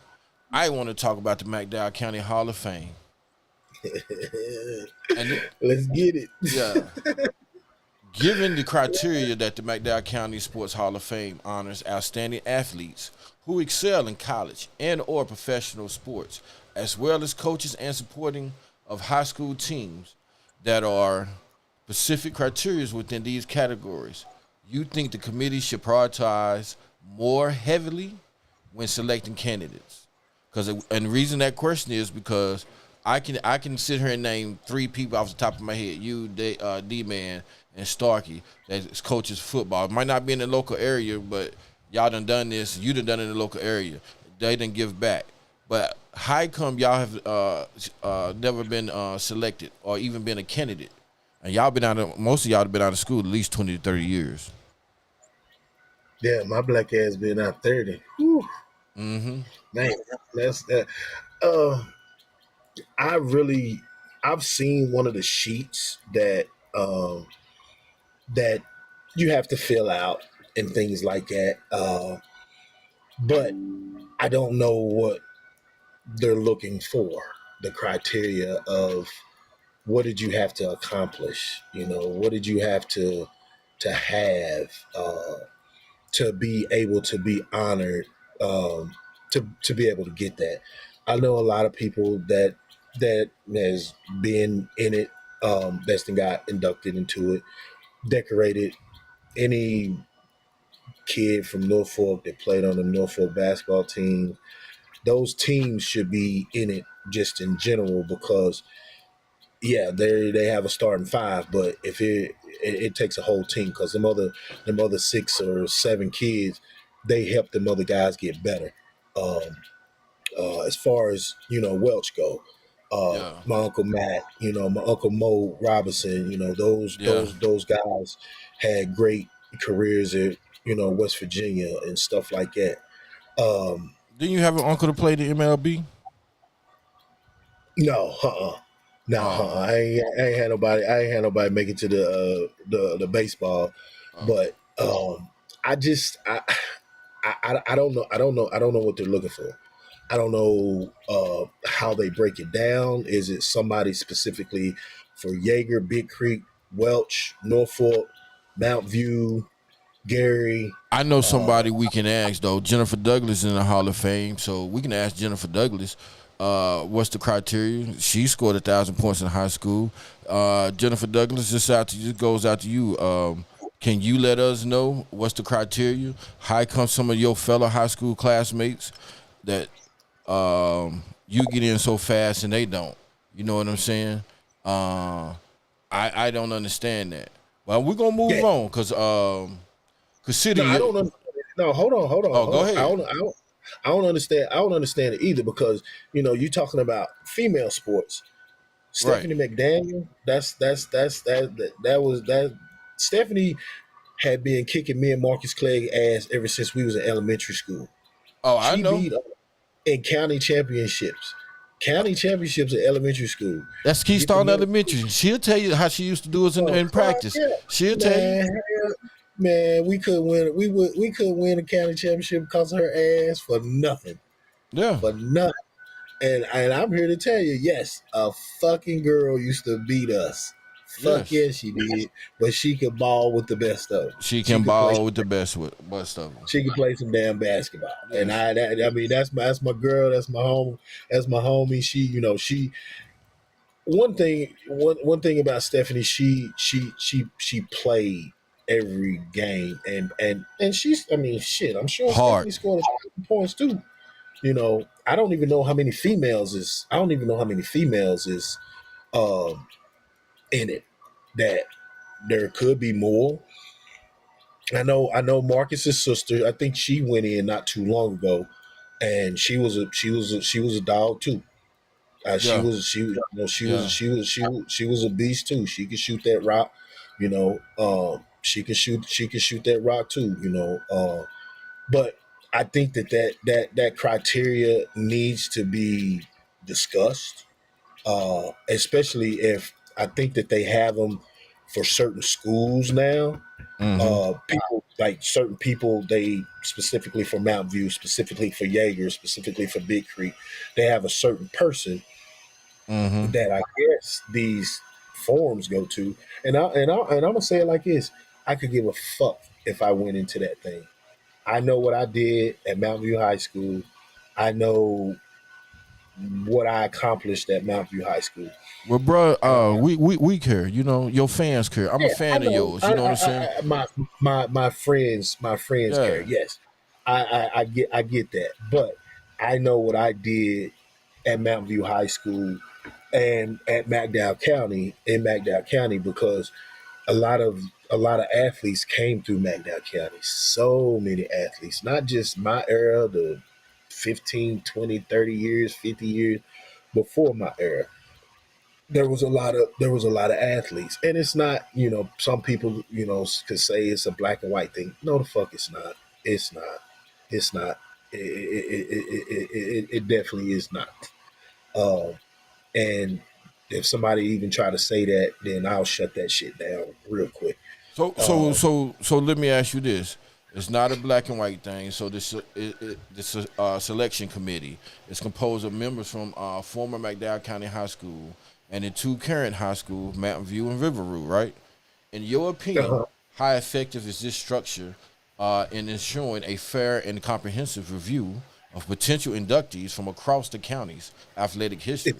I want to talk about the McDowell County Hall of Fame. And Let's get it. yeah, given the criteria that the McDowell County Sports Hall of Fame honors outstanding athletes who excel in college and or professional sports, as well as coaches and supporting of high school teams that are specific criteria within these categories, you think the committee should prioritize more heavily when selecting candidates? Because and the reason that question is because I can sit here and name three people off the top of my head. You, D Man, and Starkey that coaches football. It might not be in the local area, but y'all done this. You done it in the local area. They didn't give back. But how come y'all have never been selected or even been a candidate? And y'all been out of most of y'all have been out of school at least 20 to 30 years. Yeah, my black ass been out 30. Whew, Mm-hmm. man, that's that. Uh, I really, I've seen one of the sheets that you have to fill out and things like that. But I don't know what they're looking for. The criteria of what did you have to accomplish? What did you have to have to be able to be honored, to be able to get that. I know a lot of people that has been in it, that's then got inducted into it, decorated. Any kid from Norfolk that played on the Norfolk basketball team, those teams should be in it just in general because yeah, they have a starting five, but if it takes a whole team because them other 6 or 7 kids, they help them other guys get better. Um, as far as Welch go, Yeah. my uncle Matt, my uncle Mo Robinson, those Yeah. those those guys had great careers at West Virginia and stuff like that. Um, Didn't you have an uncle to play the MLB? no, no, Oh. I ain't had nobody. I ain't had nobody make it to the baseball, Okay. but I just I don't know. I don't know what they're looking for. I don't know how they break it down. Is it somebody specifically for Jaeger, Big Creek, Welch, Norfolk, Mount View, Gary? I know somebody we can ask though. Jennifer Douglas in the Hall of Fame, so we can ask Jennifer Douglas. What's the criteria? She scored 1,000 points in high school. Jennifer Douglas, just goes out to you. Can you let us know what's the criteria? How come some of your fellow high school classmates that you get in so fast and they don't? You know what I'm saying? I don't understand that. Well, we're gonna move Yeah. on because No, I City. don't understand. No, hold on, hold on, Oh, hold go on. ahead. I don't understand. I don't understand it either because you're talking about female sports. Right. Stephanie McDaniel. That was that. Stephanie had been kicking me and Marcus Clegg ass ever since we was in elementary school. Oh, I She know. beat us in county championships in elementary school. That's Get the Keystone money. Elementary. She'll tell you how she used to do us Oh, in fuck practice. yeah, She'll tell you. man, man, we could win. We could win a county championship because of her ass for nothing, Yeah. for nothing. And I'm here to tell you, yes, a fucking girl used to beat us. Fuck Yes. yeah, she did. But she could ball with the best of them. She She can could play. ball with the best of them. She could play some damn basketball. And Yes. I mean, that's my girl. That's my home. That's my homie. She, she. One thing about Stephanie, she played every game, and she's. I mean, shit. I'm sure Hard. Stephanie scored 1,000 points too. I don't even know how many females is. I don't even know how many females is um, in it. That there could be more. I know Marcus's sister. I think she went in not too long ago, and she was a dog too. Yeah. Yeah. She was a beast too. She could shoot that rock. She could shoot that rock too. But I think that criteria needs to be discussed, especially if I think that they have them for certain schools now. Mm-hmm. People like certain people, they specifically for Mount View, specifically for Jaeger, specifically for Big Creek, they have a certain person Mm-hmm. that I guess these forums go to, and I'm gonna say it like this: I could give a fuck if I went into that thing. I know what I did at Mountain View High School. I know what I accomplished at Mountain View High School. Well, bro, Uh, we care. You know, your fans care. I'm a yeah, I fan of know. yours. You know what I'm saying? My friends care. Yeah. Yes, I get that, but I know what I did at Mountain View High School and at McDowell County because a lot of a lot of athletes came through McDowell County. So many athletes, not just my era, the 15, 20, 30 years, 50 years before my era. There was a lot of athletes. And it's not, some people, could say it's a black and white thing. No, the fuck it's not. It's not. It's not. It definitely is not. Um, and if somebody even try to say that, then I'll shut that shit down real quick. Um, So let me ask you this. It's not a black and white thing. So this selection committee is composed of members from former McDowell County High School and the two current high schools, Mountain View and Riverview, right? In your opinion, uh-huh. how effective is this structure in ensuring a fair and comprehensive review of potential inductees from across the county's athletic it, history?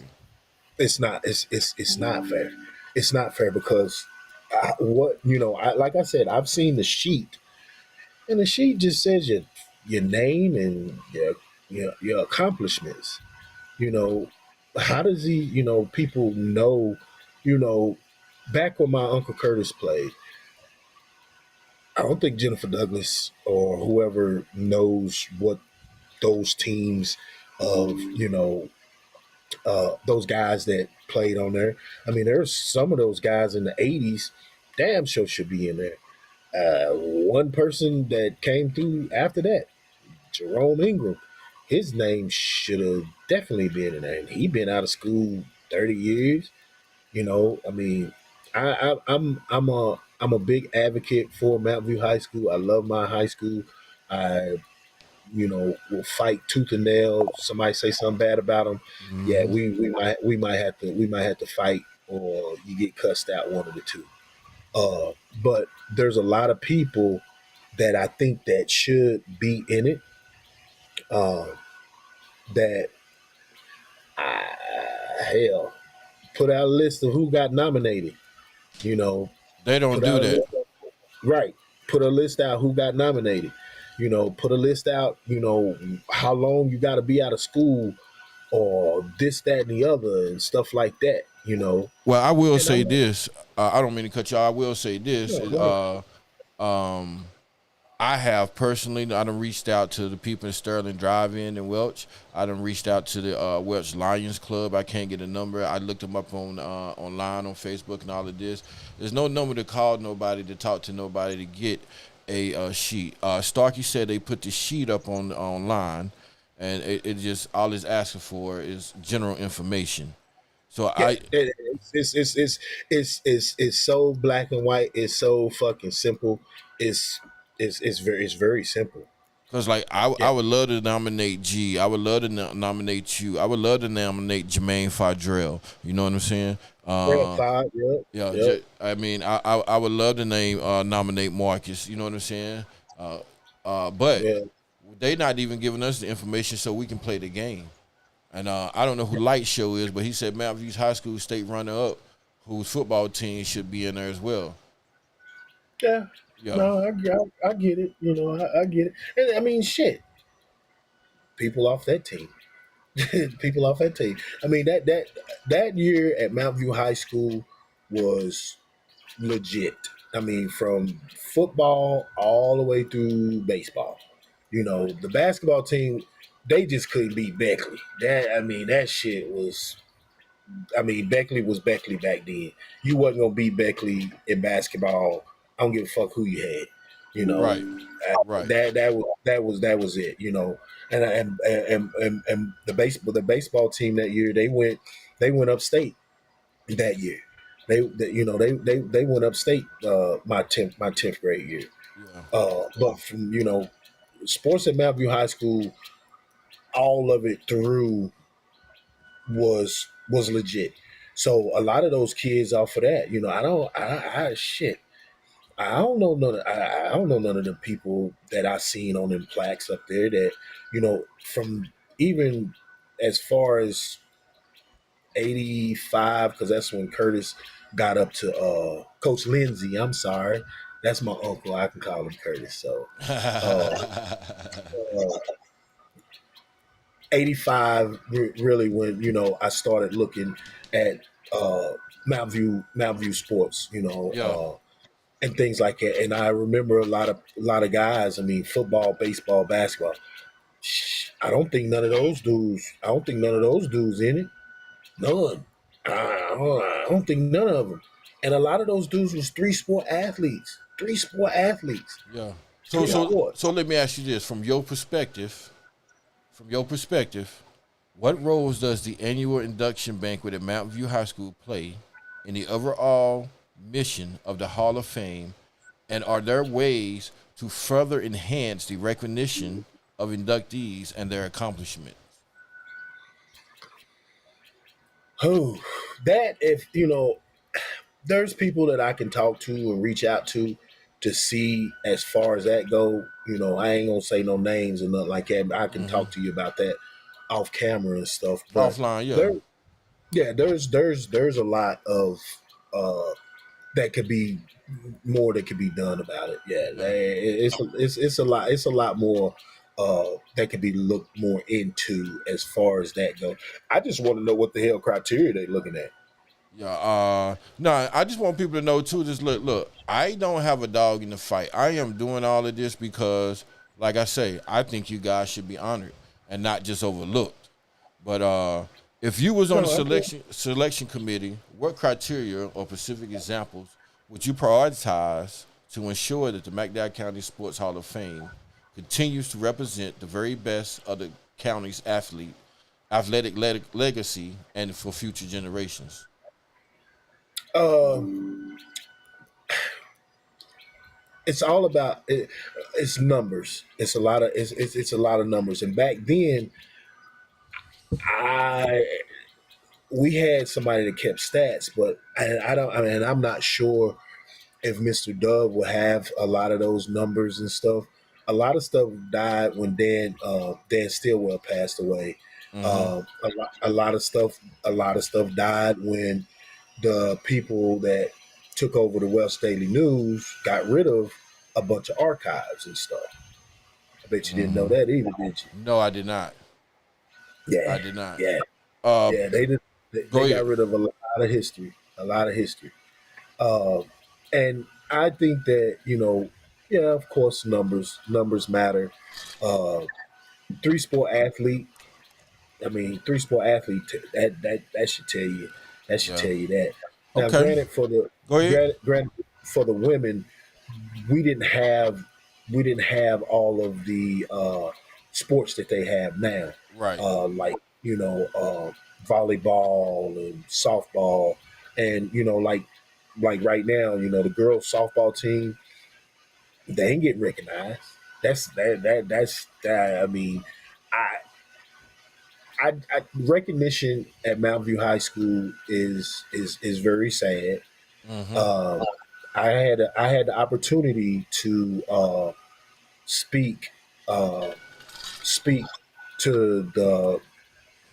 it's not. It's not fair. It's not fair because like I said, I've seen the sheet, and the sheet just says your name and your accomplishments. You know, how does he? People know. You know, back when my uncle Curtis played, I don't think Jennifer Douglas or whoever knows what those teams of those guys that played on there. I mean, there's some of those guys in the '80s. Damn sure should be in there. One person that came through after that, Jerome Ingram, his name should have definitely been in there. He been out of school 30 years. You know, I mean, I'm a big advocate for Mountain View High School. I love my high school. I will fight tooth and nail. Somebody say something bad about them, yeah, Hmm. we might have to fight, or you get cussed out, one of the two. But there's a lot of people that I think that should be in it. Uh, that hell, put out a list of who got nominated. You know, They don't put do out a that. list. Right. Put a list out who got nominated. Put a list out. How long you got to be out of school, or this, that, and the other, and stuff like that. Well, I will And I'm say not. this. I don't mean to cut you off. I will say this. Yeah, go ahead. Um, I have personally, I done reached out to the people in Sterling Drive-In and Welch. I done reached out to the Welch Lions Club. I can't get a number. I looked them up on online on Facebook and all of this. There's no number to call nobody, to talk to nobody, to get a sheet. Starkey said they put the sheet up on online, and it just all it's asking for is general information. So Yeah, I it's so black and white. It's so fucking simple. It's it's very simple. Cause like Yeah, I would love to nominate G. I would love to nominate you. I would love to nominate Jermaine Fadrell. You know what I'm saying? Red Cloud. Yep, Yeah. yep. I mean, I would love to nominate Marcus. You know what I'm saying? But Yeah. they not even giving us the information so we can play the game. And I don't know who Light Show is, but he said Mountain View's high school state runner up, whose football team should be in there as well. Yeah. Yeah. No, I get it. I get it. And I mean, shit. People off that team. People off that team. I mean, that year at Mount View High School was legit. I mean, from football all the way through baseball. The basketball team, they just couldn't beat Beckley. That shit was. I mean, Beckley was Beckley back then. You wasn't gonna beat Beckley in basketball. I don't give a fuck who you had. You know Right. Right. that was it. And the baseball team that year, they went upstate that year. They went upstate my tenth grade year. Yeah. But from sports at Mount View High School, all of it through was legit. So a lot of those kids off of that, I don't, I shit, I don't know none. I don't know none of the people that I seen on them plaques up there. That from even as far as '85, because that's when Curtis got up to Coach Lindsey. I'm sorry, that's my uncle. I can call him Curtis. So uh, uh, '85 really when I started looking at uh, Mount View sports. Yeah. And things like that. And I remember a lot of guys. I mean, football, baseball, basketball. I don't think none of those dudes. I don't think none of those dudes in it. None. I don't think none of them. And a lot of those dudes was three sport athletes. Three sport athletes. Yeah. So Three so sports. so let me ask you this from your perspective, what roles does the annual induction banquet at Mountain View High School play in the overall mission of the Hall of Fame, and are there ways to further enhance the recognition of inductees and their accomplishments? Oh, that if there's people that I can talk to and reach out to see as far as that go. I ain't gonna say no names or nothing like that. I can Hmm. talk to you about that off camera and stuff. But Offline, yeah. there, yeah, there's a lot of uh, that could be more that could be done about it. Yeah, Yeah. it's a lot more that could be looked more into as far as that go. I just want to know what the hell criteria they looking at. Yeah, no, I just want people to know too. Just look. I don't have a dog in the fight. I am doing all of this because, like I say, I think you guys should be honored and not just overlooked. But If you was on No, the I get selection committee, what criteria or specific examples would you prioritize to ensure that the McDowell County Sports Hall of Fame continues to represent the very best of the county's athletic legacy and for future generations? Um, it's all about it's numbers. It's a lot of it's a lot of numbers. And back then, I we had somebody that kept stats, but I don't. I mean, I'm not sure if Mr. Dove will have a lot of those numbers and stuff. A lot of stuff died when Dan Stillwell passed away. Mm-hmm. A lot of stuff died when the people that took over the West Daily News got rid of a bunch of archives and stuff. I bet you didn't know Mm-hmm. that either, did No, I did not. I you? did not. Yeah, Uh, yeah. They did. Go They got ahead. rid of a lot of history. Um, and I think that yeah, of course, numbers matter. Uh, three-sport athlete. I mean, three-sport athlete. That should tell you. That should Yeah. tell you that. Now, Okay. Go ahead. granted for the women, we didn't have all of the sports that they have now, Right. like you know volleyball and softball, and like right now, the girls softball team, they ain't getting recognized. That's that. I mean, I recognition at Mount View High School is very sad. Mm-hmm. Um, I had the opportunity to speak uh, speak to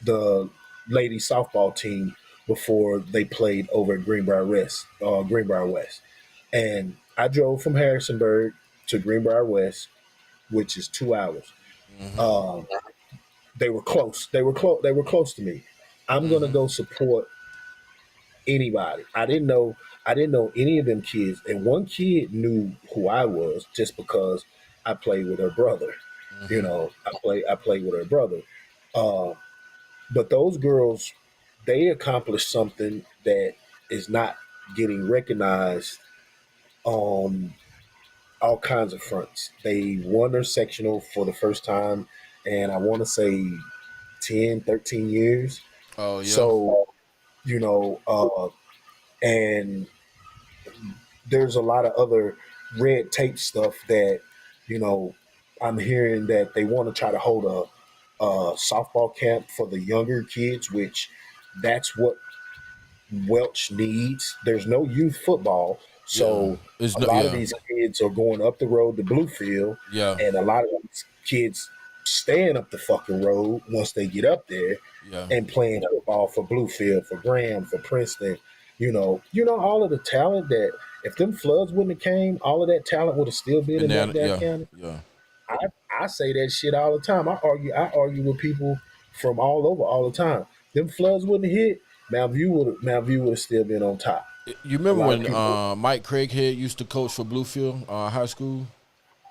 the lady softball team before they played over at Greenbrier West, and I drove from Harrisonburg to Greenbrier West, which is 2 hours. Mm-hmm. Um, they were close. They were close. They were close to me. I'm gonna Mm-hmm. go support anybody. I didn't know any of them kids, and one kid knew who I was just because I played with her brother. Mm-hmm. I played with her brother. Uh, but those girls, they accomplished something that is not getting recognized on all kinds of fronts. They won their sectional for the first time, and I want to say 10, 13 years. Oh yeah. So, and there's a lot of other red tape stuff that, you know, I'm hearing that they want to try to hold a softball camp for the younger kids, which that's what Welch needs. There's no youth football. Yeah. So It's a no. lot of Yeah. these kids are going up the road to Bluefield, Yeah. and a lot of these kids staying up the fucking road once they get up there Yeah. and playing football for Bluefield, for Graham, for Princeton. All of the talent that if them floods wouldn't have came, all of that talent would have still been in Banana. that Yeah. county. Yeah. I, I say that shit all the time. I argue with people from all over all the time. Them floods wouldn't have hit, Mount View would have still been on top. You A remember lot of when people. Mike Craighead used to coach for Bluefield High School,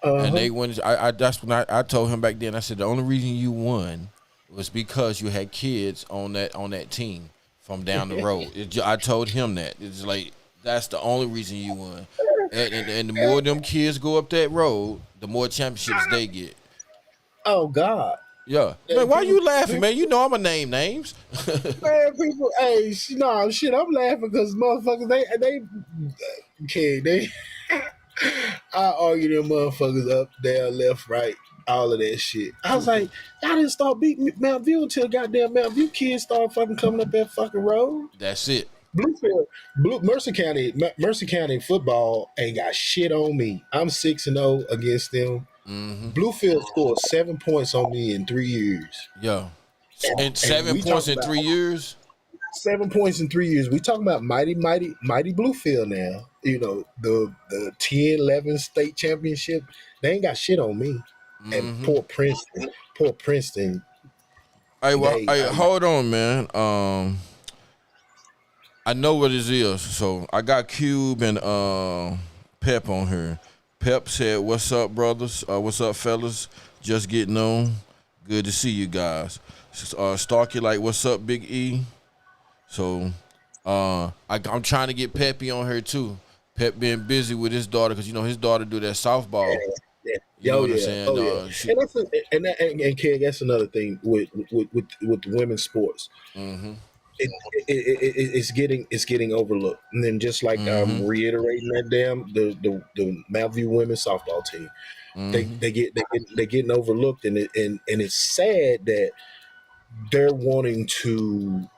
Uh and huh. they went. That's when I told him back then. I said the only reason you won was because you had kids on that team from down the road. I told him that it's like that's the only reason you won. And the more them kids go up that road, the more championships they get. Oh God. Yeah, Yeah, man. Why people, you laughing, man? You know I'ma name names. man, people. Hey, no shit. I'm laughing because motherfuckers. They okay. They. I argue them motherfuckers up, down, left, right, all of that shit. I was like, y'all didn't start beating Mount View until goddamn Mount View kids started fucking coming up that fucking road. That's it. Bluefield, Mercer County football ain't got shit on me. I'm 6-0 against them. Hmm. Bluefield scored 7 points on me in 3 years. Yeah, and And seven we points talking in about 3 years. 7 points in 3 years. We talking about mighty Bluefield now. The 10-11 state championship. They ain't got shit on me. And Hmm. poor Princeton. Hey, well, They, hey, I, hold on, man. I know what it is. So I got Cube and Pep on here. Pep said, "What's up, brothers? What's up, fellas? Just getting on. Good to see you guys." Starkey like, what's up, Big E? So I'm trying to get Peppy on her too. Pep being busy with his daughter because his daughter do that softball. You know Oh what I'm yeah, saying? oh yeah, and that's and King, that's another thing with women's sports. Mm-hmm. It's getting overlooked, and then just like Mm-hmm. reiterating that the Mount View women's softball team, they Mm-hmm. they get they getting overlooked, and it's sad that they're wanting to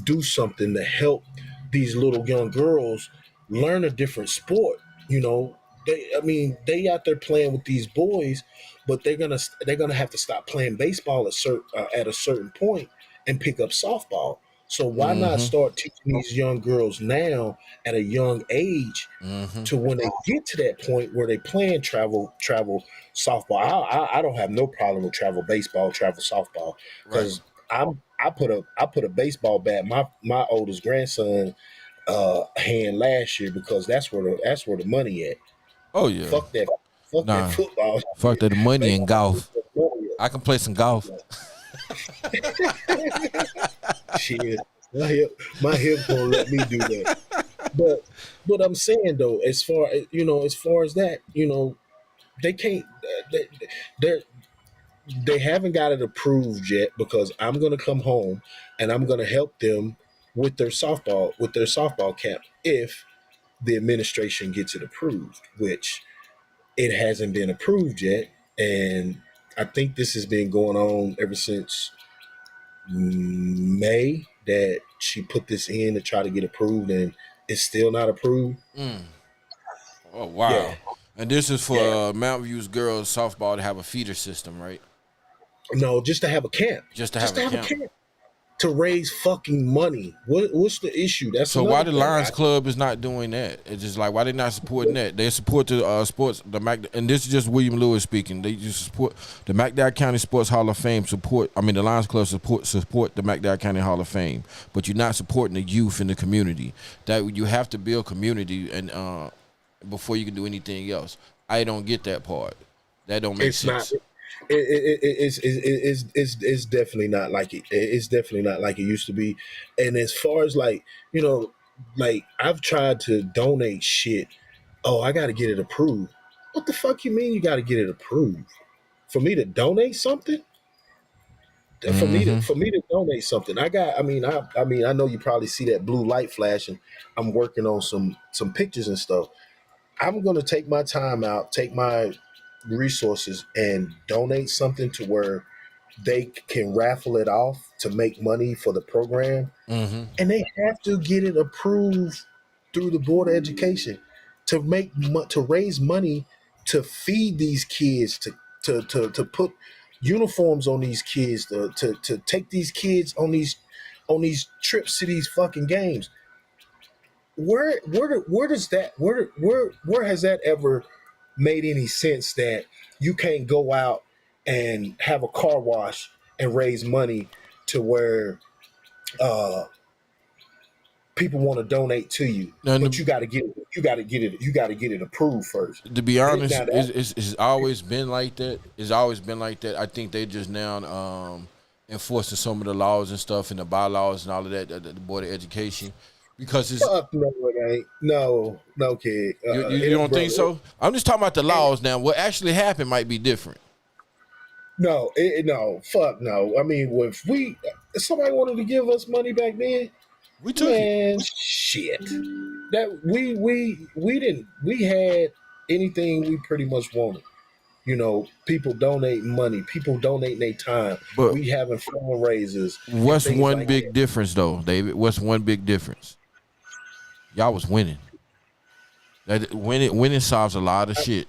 do something to help these little young girls learn a different sport. You know, they out there playing with these boys, but they're gonna have to stop playing baseball at a certain point and pick up softball. So why not Mm-hmm. start teaching these young girls now at a young age Mm-hmm. to when they get to that point where they playing travel softball. I don't have no problem with travel baseball, travel softball, Right. because I put a baseball bat my oldest grandson hand last year, because that's where the money at. Oh yeah. Fuck that fuck that Nah. football Fuck shit. that money in Baseball is golf. where the money I can play some golf. at. Shit. My hip gonna let me do that. But I'm saying though, as far as that, they can't they they they haven't got it approved yet, because I'm gonna come home and I'm gonna help them with their softball camp if the administration gets it approved, which it hasn't been approved yet. And I think this has been going on ever since May, that she put this in to try to get approved, and it's still not approved. Mm. Oh Yeah, wow. And this is for yeah. Mountain View's girls softball to have a feeder system, right? No, just to have a camp. Just to have Just a to have a camp. camp. To raise fucking money. What's the issue? That's So why another the thing. Lions Club is not doing that? It's just like, why they not supporting that? They support the sports, and this is just William Lewis speaking. They just support the McDowell County Sports Hall of Fame. The Lions Club support the McDowell County Hall of Fame, but you're not supporting the youth in the community. That you have to build community and before you can do anything else. I don't get that part. That don't make It's not. sense. It's definitely not like it. It's definitely not like it used to be. And as far as like, like I've tried to donate shit. Oh, I got to get it approved. What the fuck you mean you got to get it approved? For me to donate something? For me to Mm-hmm. for me to donate something, I know you probably see that blue light flashing. I'm working on some pictures and stuff. I'm gonna take my time out, take my resources, and donate something to where they can raffle it off to make money for the program, Mm-hmm. and they have to get it approved through the board of education to raise money to feed these kids, to put uniforms on these kids, to take these kids on these trips to these fucking games. Where does that where has that ever made any sense that you can't go out and have a car wash and raise money to where uh people want to donate to you, but And you got to get it approved first. to be honest, Now that it's always been like that. It's always been like that. I think they just now enforcing some of the laws and stuff and the bylaws and all of that, the Board of Education, because it's fuck no, it ain't. No, kid. you don't think so? I'm just talking about the laws now. What actually happened might be different. No, fuck no. I mean, if somebody wanted to give us money back then, We took it. man, shit. That we didn't we had anything we pretty much wanted. People donate money, people donating their time. But We having fundraisers and what's things one like that. big difference though, David? What's one big difference? Y'all was winning. That winning solves a lot of shit.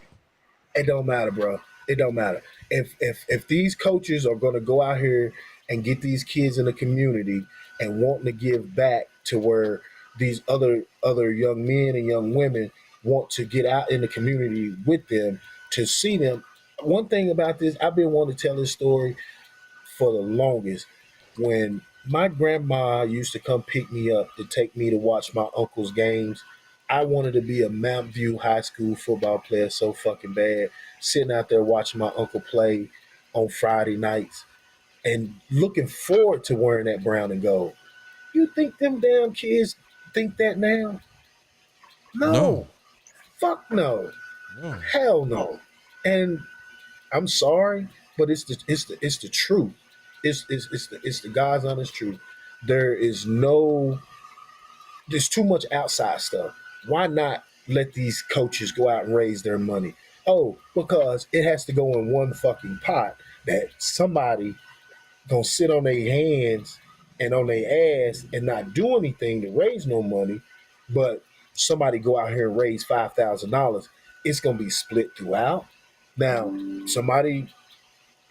It don't matter, bro. It don't matter. If these coaches are going to go out here and get these kids in the community and wanting to give back to where these other young men and young women want to get out in the community with them to see them. One thing about this, I've been wanting to tell this story for the longest. When my grandma used to come pick me up to take me to watch my uncle's games, I wanted to be a Mount View High School football player so fucking bad. Sitting out there watching my uncle play on Friday nights. and looking forward to wearing that brown and gold. You think them damn kids think that now? No, No. Fuck no. no. Hell no. And I'm sorry, but it's the truth. It's the God's honest truth. There is no there's too much outside stuff. Why not let these coaches go out and raise their money? Oh, because it has to go in one fucking pot that somebody gonna sit on their hands and on their ass and not do anything to raise no money, but somebody go out here and raise $5,000. It's gonna be split throughout. Now, somebody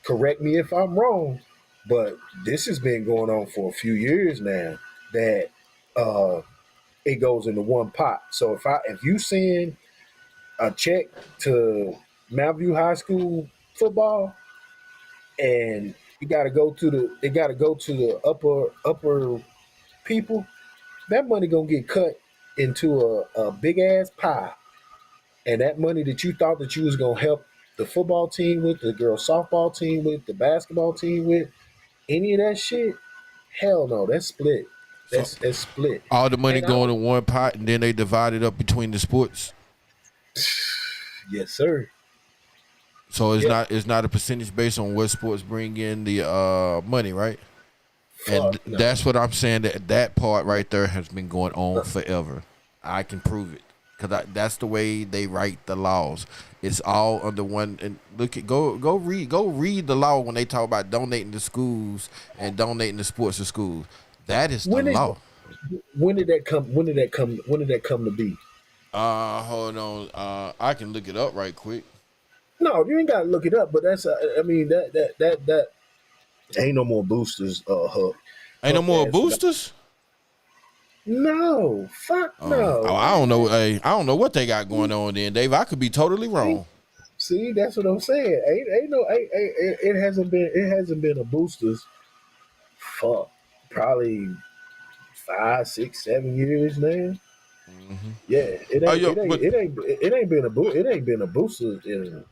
correct me if I'm wrong, but this has been going on for a few years now that uh it goes into one pot. So if you send a check to Mount View High School football and it gotta go to the upper people, that money gonna get cut into a big ass pie. And that money that you thought that you was gonna help the football team with, the girls softball team with, the basketball team with, any of that shit, hell no, that's split. So That's split. all the money And I going don't, in one pot, and then they divide it up between the sports. yes, sir. So Yep. it's not a percentage based on what sports bring in the money, right? And Fuck no. that's what I'm saying. That part right there has been going on forever. I can prove it because that's the way they write the laws. It's all under one. And go read the law when they talk about donating to schools and donating to sports to schools. That is the When did law. when did that come? When did that come? When did that come to be? Hold on. I can look it up right quick. No, you ain't got to look it up. But that's I mean that ain't no more boosters. Hook. Ain't no Hook more ass. boosters. No, fuck Oh, no. I don't know. Hey, I don't know what they got going on then, Dave. I could be totally wrong. See, that's what I'm saying. It hasn't been a boosters. Fuck, probably 5, 6, 7 years now. Mm-hmm. Yeah, Oh, yo, but it ain't been a booster in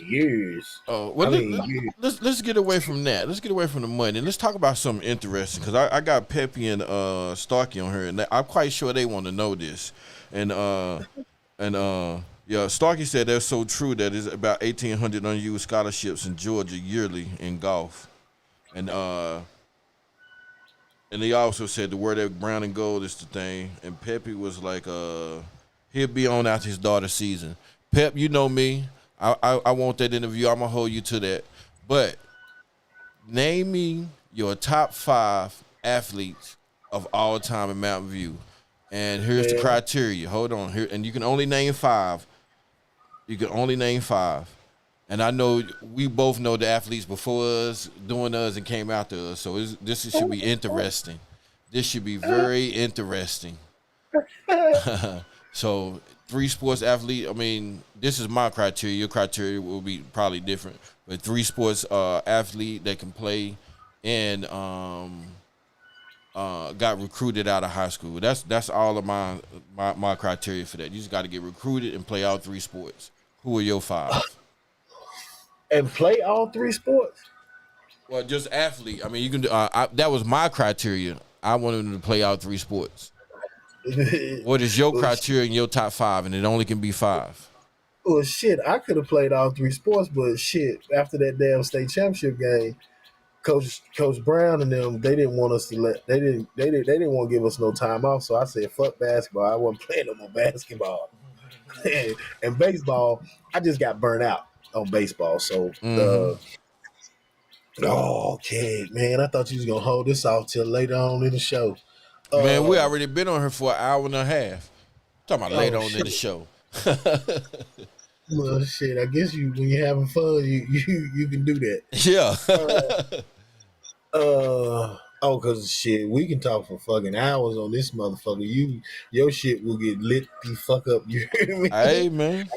years. well, I mean, years. let's get away from that. Let's get away from the money. Let's talk about something interesting because I got Peppy and Starkey on here, and I'm quite sure they want to know this. And yeah, Starkey said that's so true that it's about 1,800 unused scholarships in Georgia yearly in golf, and he also said the word that brown and gold is the thing. And Peppy was like, he'll be on after his daughter's season. Pep, you know me. I want that interview. I'm going to hold you to that. But name me your top 5 athletes of all time in Mountain View. And here's the Yeah. criteria. Hold on. Here, and you can only name 5. You can only name 5. And I know we both know the athletes before us, doing us, and came after us. So this should be interesting. This should be very interesting. So 3 sports athlete. I mean, this is my criteria. Your criteria will be probably different. But 3 sports athlete that can play and got recruited out of high school. That's all of my criteria for that. You just got to get recruited and play all 3 sports. Who are your 5? And play all 3 sports. Well, just athlete. I mean, you can do. That was my criteria. I wanted them to play all 3 sports. What is your criteria in your top 5? And it only can be 5. Well, shit, I could have played all 3 sports, but shit, after that damn state championship game, Coach Brown and them, they didn't want us to they didn't want to give us no time off. So I said, fuck basketball. I wasn't playing no more basketball. And baseball, I just got burnt out on baseball. So okay, man, I thought you was gonna hold this off till later on in the show. Man, we already been on here for an hour and a half. Talking about later on shit. in the show. Well, shit, I guess when you're having fun, you can do that. Yeah. Cause shit, we can talk for fucking hours on this motherfucker. Your shit will get lit the fuck up. You hear me? Hey, man.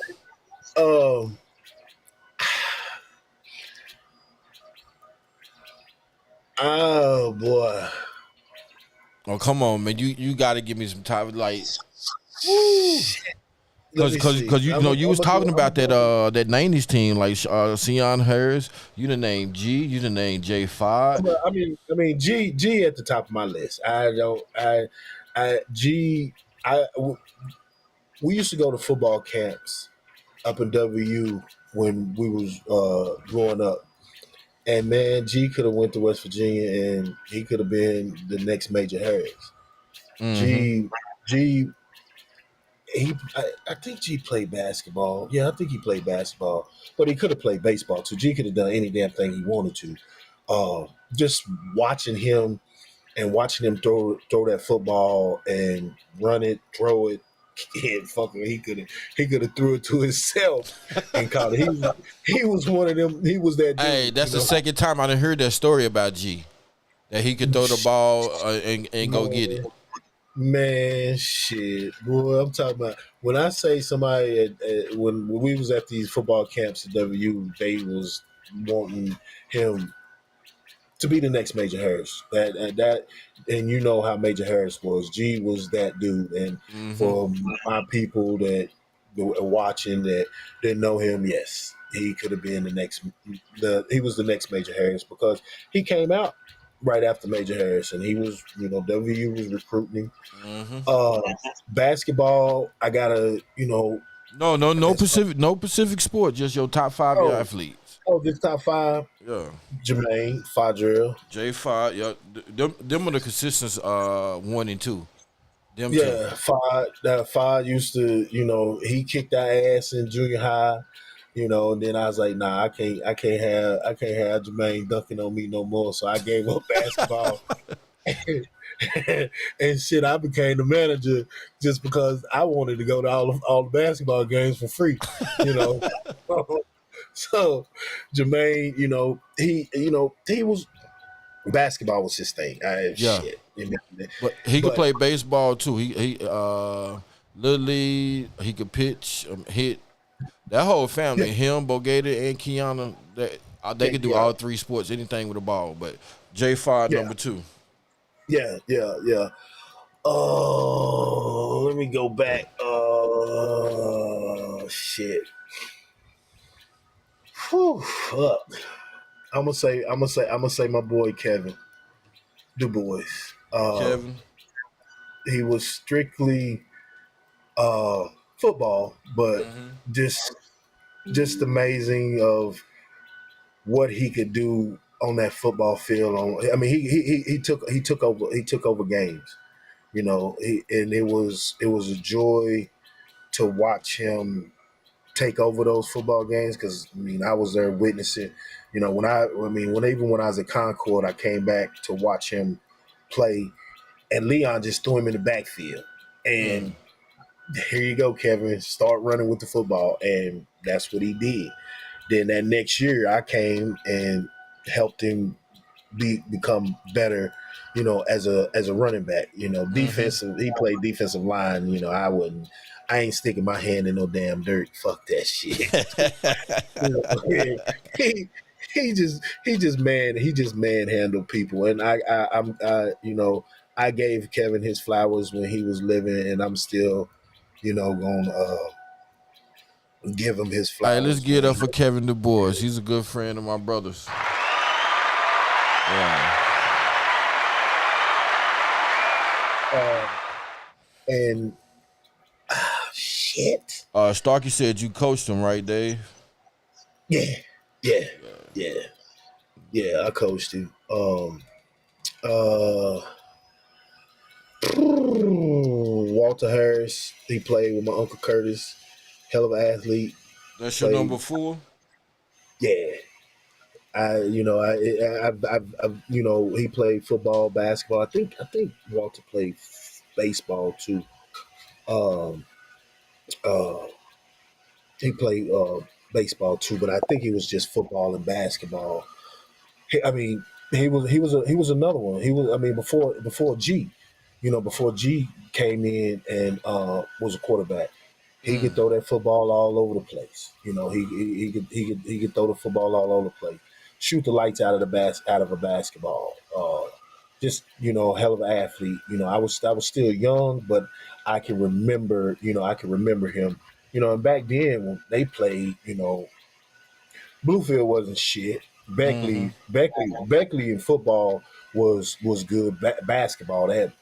Oh boy. Oh, come on, man. You got to give me some time. Like, woo. let me see. You know you was talking about that '90s team like Sean Harris. You the name G. You the name J5. I mean, G at the top of my list. I don't. G. We used to go to football camps up in WU when we was growing up. And man, G could have went to West Virginia, and he could have been the next Major Harris. Mm-hmm. G, I think G played basketball. Yeah, I think he played basketball, but he could have played baseball too. G could have done any damn thing he wanted to. Just watching him and watching him throw that football and run it, throw it, and fucking he could have threw it to himself and caught it. He was one of them. He was that dude. Hey, that's the second time I done heard that story about G. That he could throw the ball and go get it. Man, shit, boy, I'm talking about when I say somebody when we was at these football camps at WU, they was wanting him to be the next Major Harris. That and you know how Major Harris was. G was that dude, and for my people that were watching that didn't know him, yes, he could have been he was the next Major Harris because he came out right after Major Harris, and he was, WU was recruiting. Basketball, I gotta, No Pacific sport, just your top 5 athletes. Oh, this top 5. Yeah. Jermaine, Fadrell. J5, yeah. Them are the consistents 1 and 2. Them yeah, Fad used to, he kicked our ass in junior high, and then I was like, nah, I can't have Jermaine dunking on me no more. So I gave up basketball. And shit, I became the manager just because I wanted to go to all the basketball games for free, So Jermaine, he was basketball was his thing. Shit. But he could play baseball too. He Little League, he could pitch, hit. That whole family, him, Bogator, and Kiana, they could do all 3 sports, anything with a ball. But J5 number 2. Yeah. Oh, let me go back. Shit. Whew, fuck. I'm gonna say my boy Kevin Du Bois. Kevin. He was strictly football, but just amazing of what he could do on that football field. I mean, he took over games, and it was a joy to watch him take over those football games because I was there witnessing. When I was at Concord, I came back to watch him play, and Leon just threw him in the backfield, and here you go, Kevin, start running with the football, and that's what he did. Then that next year, I came and helped him become better, as a running back. Defensive. He played defensive line. I ain't sticking my hand in no damn dirt. Fuck that shit. He just manhandled people, and I gave Kevin his flowers when he was living, and I'm still, gonna give him his flowers. All right, let's get up for Kevin Du Bois. He's a good friend of my brother's. Yeah. And shit. Starkey said you coached him, right, Dave? Yeah. I coached him. Walter Harris. He played with my Uncle Curtis. Hell of an athlete. That's your number 4? Yeah. He played football, basketball. I think Walter played baseball too. He played baseball too, but I think he was just football and basketball. He was another one. He was before G, before G came in and was a quarterback. He could throw that football all over the place. He could throw the football all over the place. Shoot the lights out of a basketball. Just hell of an athlete. I was still young, but I can remember him And back then when they played, Bluefield wasn't shit. Mm-hmm. Beckley in football was good. Basketball, that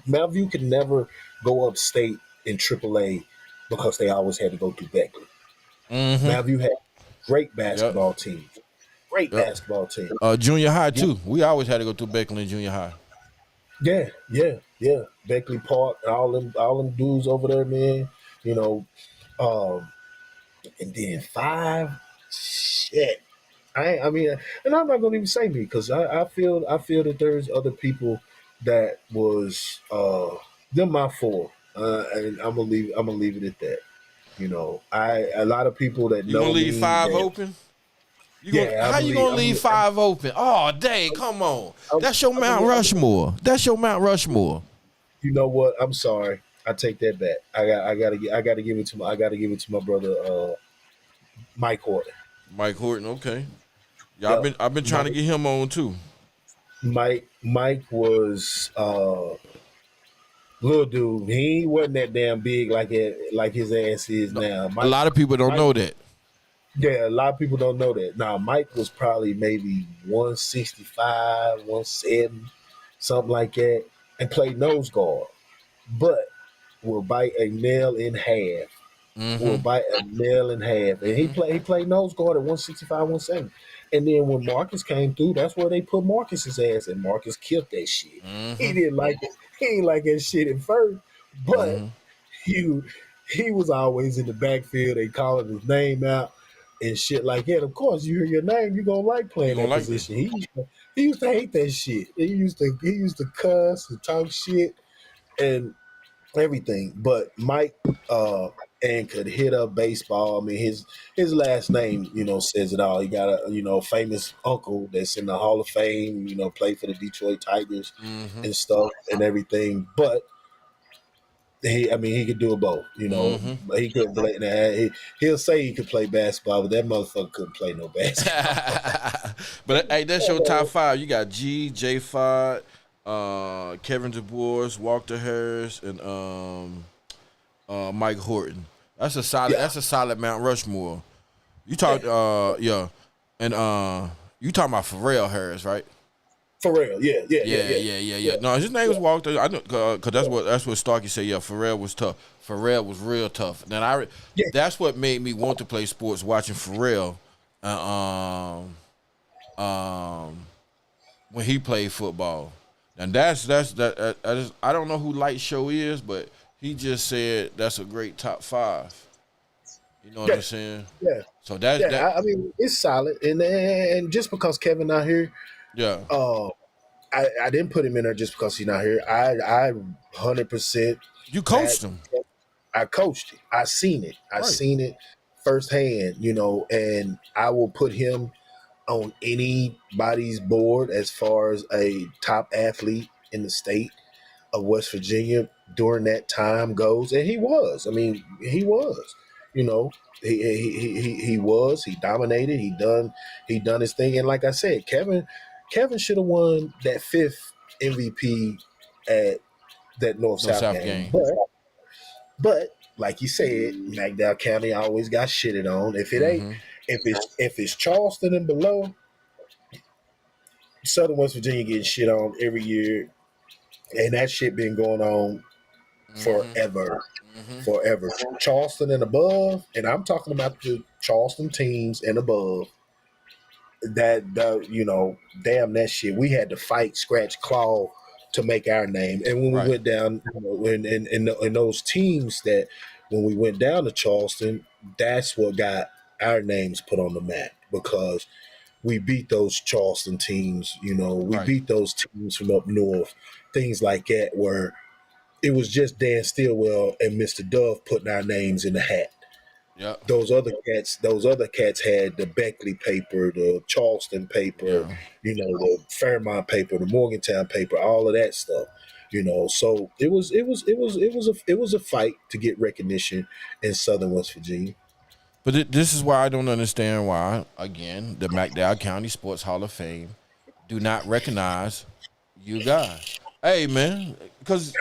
Mountain View could never go upstate in AAA because they always had to go through Beckley. Mm-hmm. Mountain View had great Yep. basketball teams. Great Yep. basketball team. Junior high Yeah, too. We always had to go through Beckley Junior High. yeah. Beckley Park, all them dudes over there, man. You know, um, and then five, shit. I mean, and I'm not gonna even say me because I feel that there's other people that was them my four, and I'm gonna leave it at that. A lot of people that You gonna know leave me five that open? yeah, How you gonna leave five open? Oh dang, come on. That's your Mount Rushmore. That's your Mount Rushmore. you know what? I'm sorry. I take that back. I gotta give it to my brother Mike Horton. Mike Horton, okay. Yeah, Yep. I've been trying to Mike get him on too. Mike was little dude. He wasn't that damn big like his ass is now. A lot of people don't Mike, know that. yeah, a lot of people don't know that. Now Mike was probably maybe 165, 170, something like that, and played nose guard, but will bite a nail in half. Will Mm-hmm. bite a nail in half, and he Mm-hmm. played nose guard at 165, 170. And then when Marcus came through, that's where they put Marcus's ass, and Marcus killed that shit. He Mm-hmm. didn't like it. He didn't like that shit at first, but Mm-hmm. he he was always in the backfield. They calling his name out and shit like that. Of course, you hear your name, you gonna like You playing gonna that like this. position. He used to hate that shit. He used to cuss and talk shit and everything. But Mike and could hit up baseball. I mean, his last name, says it all. He got a famous uncle that's in the Hall of Fame. Played for the Detroit Tigers Mm-hmm. and stuff and everything. But he could do it both. Mm-hmm. But he couldn't play. He'll say he could play basketball, but that motherfucker couldn't play no basketball. But hey, that's your top five. You got J. Fod, Kevin DuBois, Walter Harris, and Mike Horton. That's a solid. Yeah, That's a solid Mount Rushmore. You talk, yeah, and you talking about Pharrell Harris, right? for real. Yeah, yeah, yeah, Yeah. No, his name was Walter. I know, cause that's what Starkey said. Yeah, Pharrell was tough. Pharrell was real tough. Then yeah. that's what made me want to play sports. Watching Pharrell, when he played football, and I don't know who Light Show is, but he just said that's a great top five. You know what Yeah, I'm saying? yeah. So that's Yeah, that. I mean it's solid, and just because Kevin not here, Yeah. uh, I didn't put him in there just because he's not here. I 100% You back. coached him, I coached it. I seen it. I right? seen it firsthand. And I will put him on anybody's board as far as a top athlete in the state of West Virginia during that time goes, and he was. I mean, he was. You know, he was. He dominated. He done his thing. And like I said, Kevin should have won that fifth MVP at that North No South South game, game. but like you said, McDowell County always got shitted on. If it ain't, Mm-hmm. if it's Charleston and below, Southern West Virginia getting shit on every year, and that shit been going on Mm-hmm. forever, Mm-hmm. forever. Charleston and above, and I'm talking about the Charleston teams and above. Damn that shit. We had to fight, scratch, claw to make our name. And when we Right. went down, in those teams that when we went down to Charleston, that's what got our names put on the map because we beat those Charleston teams. We Right. beat those teams from up north, things like that, where it was just Dan Stillwell and Mr. Dove putting our names in the hat. Yep. Those other cats had the Beckley paper, the Charleston paper, Yeah. the Fairmont paper, the Morgantown paper, all of that stuff. So it was a fight to get recognition in Southern West Virginia. But this is why I don't understand why, again, the McDowell County Sports Hall of Fame do not recognize you guys. Hey, man, because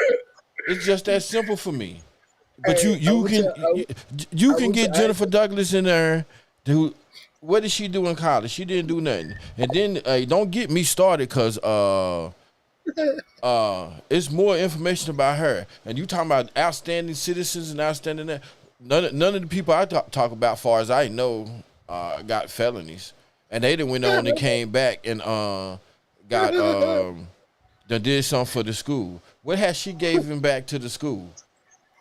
it's just that simple for me. But Hey, I you would can tell, you I can would get tell, Jennifer Douglas in there. Who, what did she do in college? She didn't do nothing. And then don't get me started, cause it's more information about her. And you talking about outstanding citizens and outstanding that. None of the people I talk about, far as I know, got felonies, and they done went on and came back and got done did something for the school. What has she given back to the school?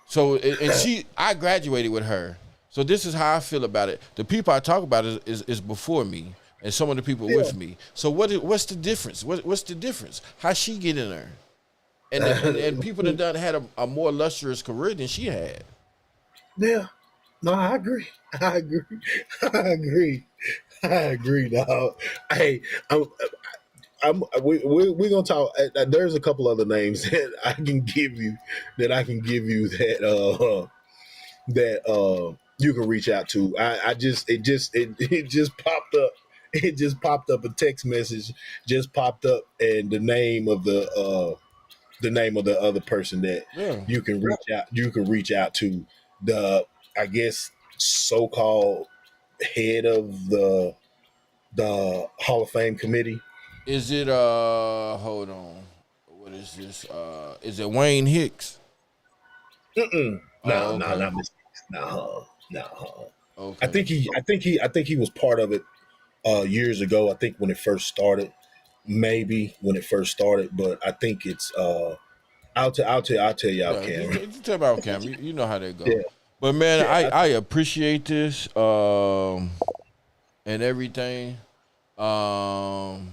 So and I graduated with her. So this is how I feel about it. The people I talk about is before me, and some of the people yeah. with me. So what's the difference? What's the difference? How she get in there? And people that done had a more lustrous career than she had. Yeah. No, I agree. I agree. I agree. I agree, dog. Hey, we're gonna talk. There's a couple other names that I can give you that you can reach out to. It just popped up. It just popped up, a text message just popped up, and the name of the other person that Yeah. you can reach out to, the, I guess, so-called head of the Hall of Fame committee. Is it hold on. What is this? Is it Wayne Hicks? Mm-mm. No, Oh, no, okay. not Mr. No, no. Okay. I think he was part of it years ago. I think when it first started, maybe when it first started, but I think it's I'll tell you out, Yeah, Cam. just tell about Cam. You know how they Yeah, go. But man, yeah, I appreciate this and everything. Um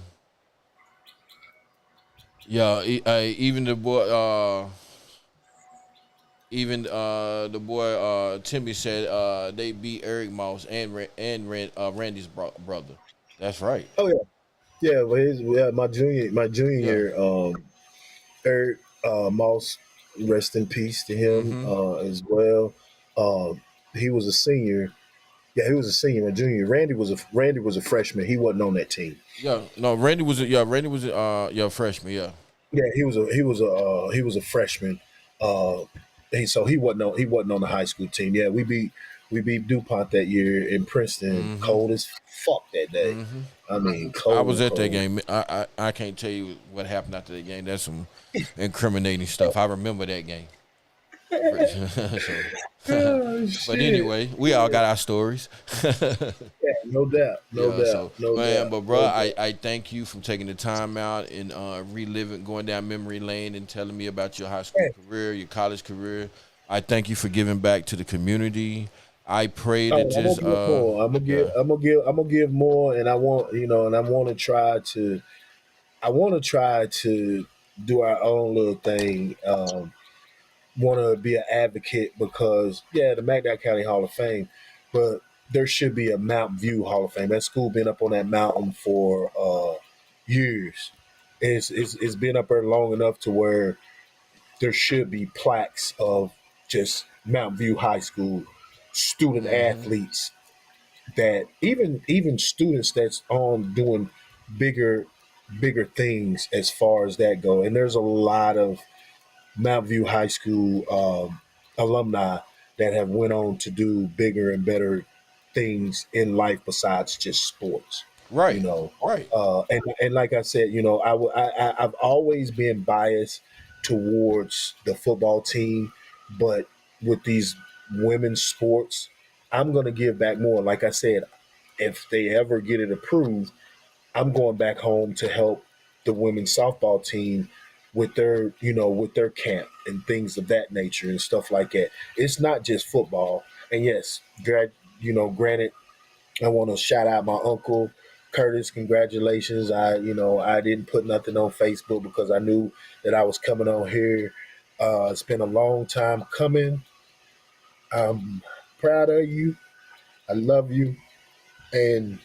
yeah, even the boy the boy Timmy said they beat Eric Moss and Randy's brother. That's right. oh yeah, yeah. But my junior Yeah. year, Eric Moss, rest in peace to him Mm-hmm. as well. He was a senior. Yeah, he was a senior. My junior year. Randy was a freshman. He wasn't on that team. Yeah. No, Randy was a freshman, yeah. Yeah, he was a freshman. Uh, so he wasn't on the high school team. Yeah, we beat DuPont that year in Princeton. Mm-hmm. Cold as fuck that day. Mm-hmm. I mean, I was at that cold. game. I can't tell you what happened after that game. That's some incriminating stuff. I remember that game. Oh But shit! anyway, we all got our stories. Yeah, no doubt, no Yeah, doubt, so no man, doubt, but bro, no doubt. I thank you for taking the time out and reliving, going down memory lane and telling me about your high school Hey, career, your college career. I thank you for giving back to the community. I pray that oh, I'm this gonna give more. yeah, I'm gonna give more, and I want and I want to try to do our own little thing. Want to be an advocate because yeah, the McDowell County Hall of Fame, but there should be a Mount View Hall of Fame. That school been up on that mountain for years. It's been up there long enough to where there should be plaques of just Mount View High School student mm-hmm, athletes, that even students that's on doing bigger bigger things as far as that go. And there's a lot of Mount View High School alumni that have went on to do bigger and better things in life besides just sports. You right, know, right, and like I said, I've always been biased towards the football team, but with these women's sports, I'm gonna give back more. Like I said, if they ever get it approved, I'm going back home to help the women's softball team with with their camp and things of that nature and stuff like that. It's not just football. And yes, granted, I want to shout out my uncle Curtis. Congratulations. I didn't put nothing on Facebook because I knew that I was coming on here. It's been a long time coming. I'm proud of you. I love you. And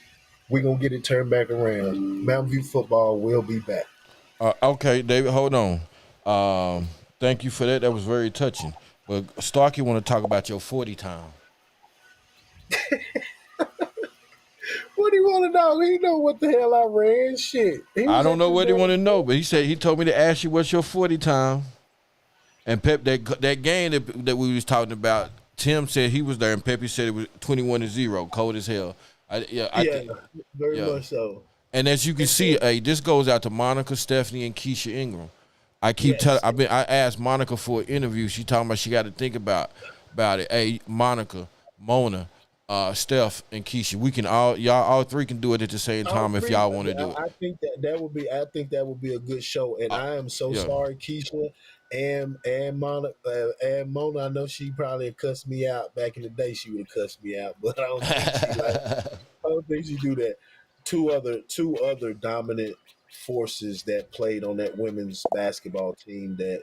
we're going to get it turned back around. Mountain View football will be back. okay, David, hold on. Thank you for that. That was very touching. But Starkey want to talk about your 40 time. What do you want to know? He know what the hell I ran. Shit. He I was don't at know the what he want damn. to know, but he told me to ask you what's your 40 time. And Pep, that game that we was talking about, Tim said he was there, and Pepe said it was 21-0, cold as hell. I Yeah, think, very yeah. much so. And as you can And see, then, hey, this goes out to Monica, Stephanie, and Keisha Ingram. I keep telling. yes, I asked Monica for an interview. She talking about she got to think about it. Hey, Monica, Mona, Steph, and Keisha, we can all three can do it at the same all time if three. y'all want to do it. I think that would be. I think that would be a good show. And Uh, I am so yeah. sorry, Keisha and Mona. I know she probably cussed me out back in the day. She would have cussed me out, but I don't think she do that. Two other dominant forces that played on that women's basketball team that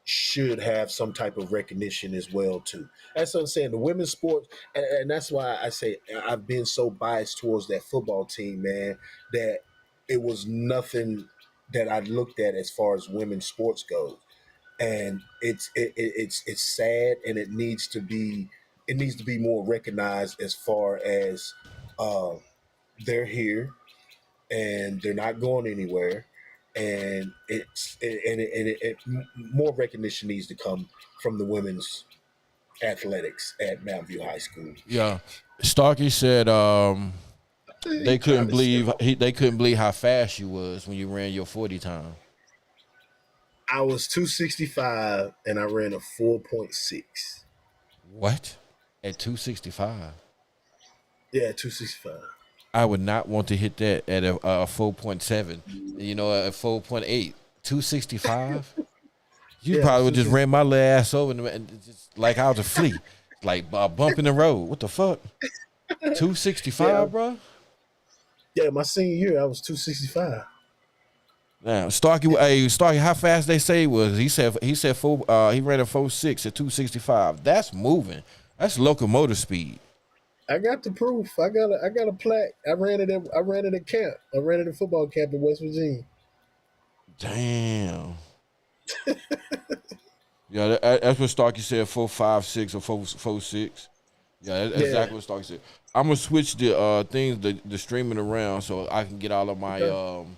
should have some type of recognition as well too. That's what I'm saying. The women's sports, and that's why I say I've been so biased towards that football team, man. That it was nothing that I looked at as far as women's sports goes, and it's sad, and it needs to be more recognized as far as uh, they're here and they're not going anywhere. And more recognition needs to come from the women's athletics at Mountain View High School. Yeah. Starkey said He they couldn't probably said, believe they couldn't believe how fast you was when you ran your 40 time. I was 265 and I ran a 4.6. What? At 265? Yeah, 265. I would not want to hit that at a 4.7. You know, a 4.8. 265? You Yeah, probably would just 265. ran my little ass over and just like I was a flea. Like a bump in the road. What the fuck? 265, Yeah, bro? yeah. My senior year, I was 265. Now, Starkey, how fast they say he was? He said he ran a 4.6 at 265. That's moving. That's locomotive speed. I got the proof. I got a plaque. I ran it at camp. I ran it at football camp in West Virginia. Damn. Yeah, that's what Starkey said. 4.56 or 4.6. Yeah, that's Yeah. exactly what Starkey said. I'm gonna switch the things the streaming around so I can get all of my Okay.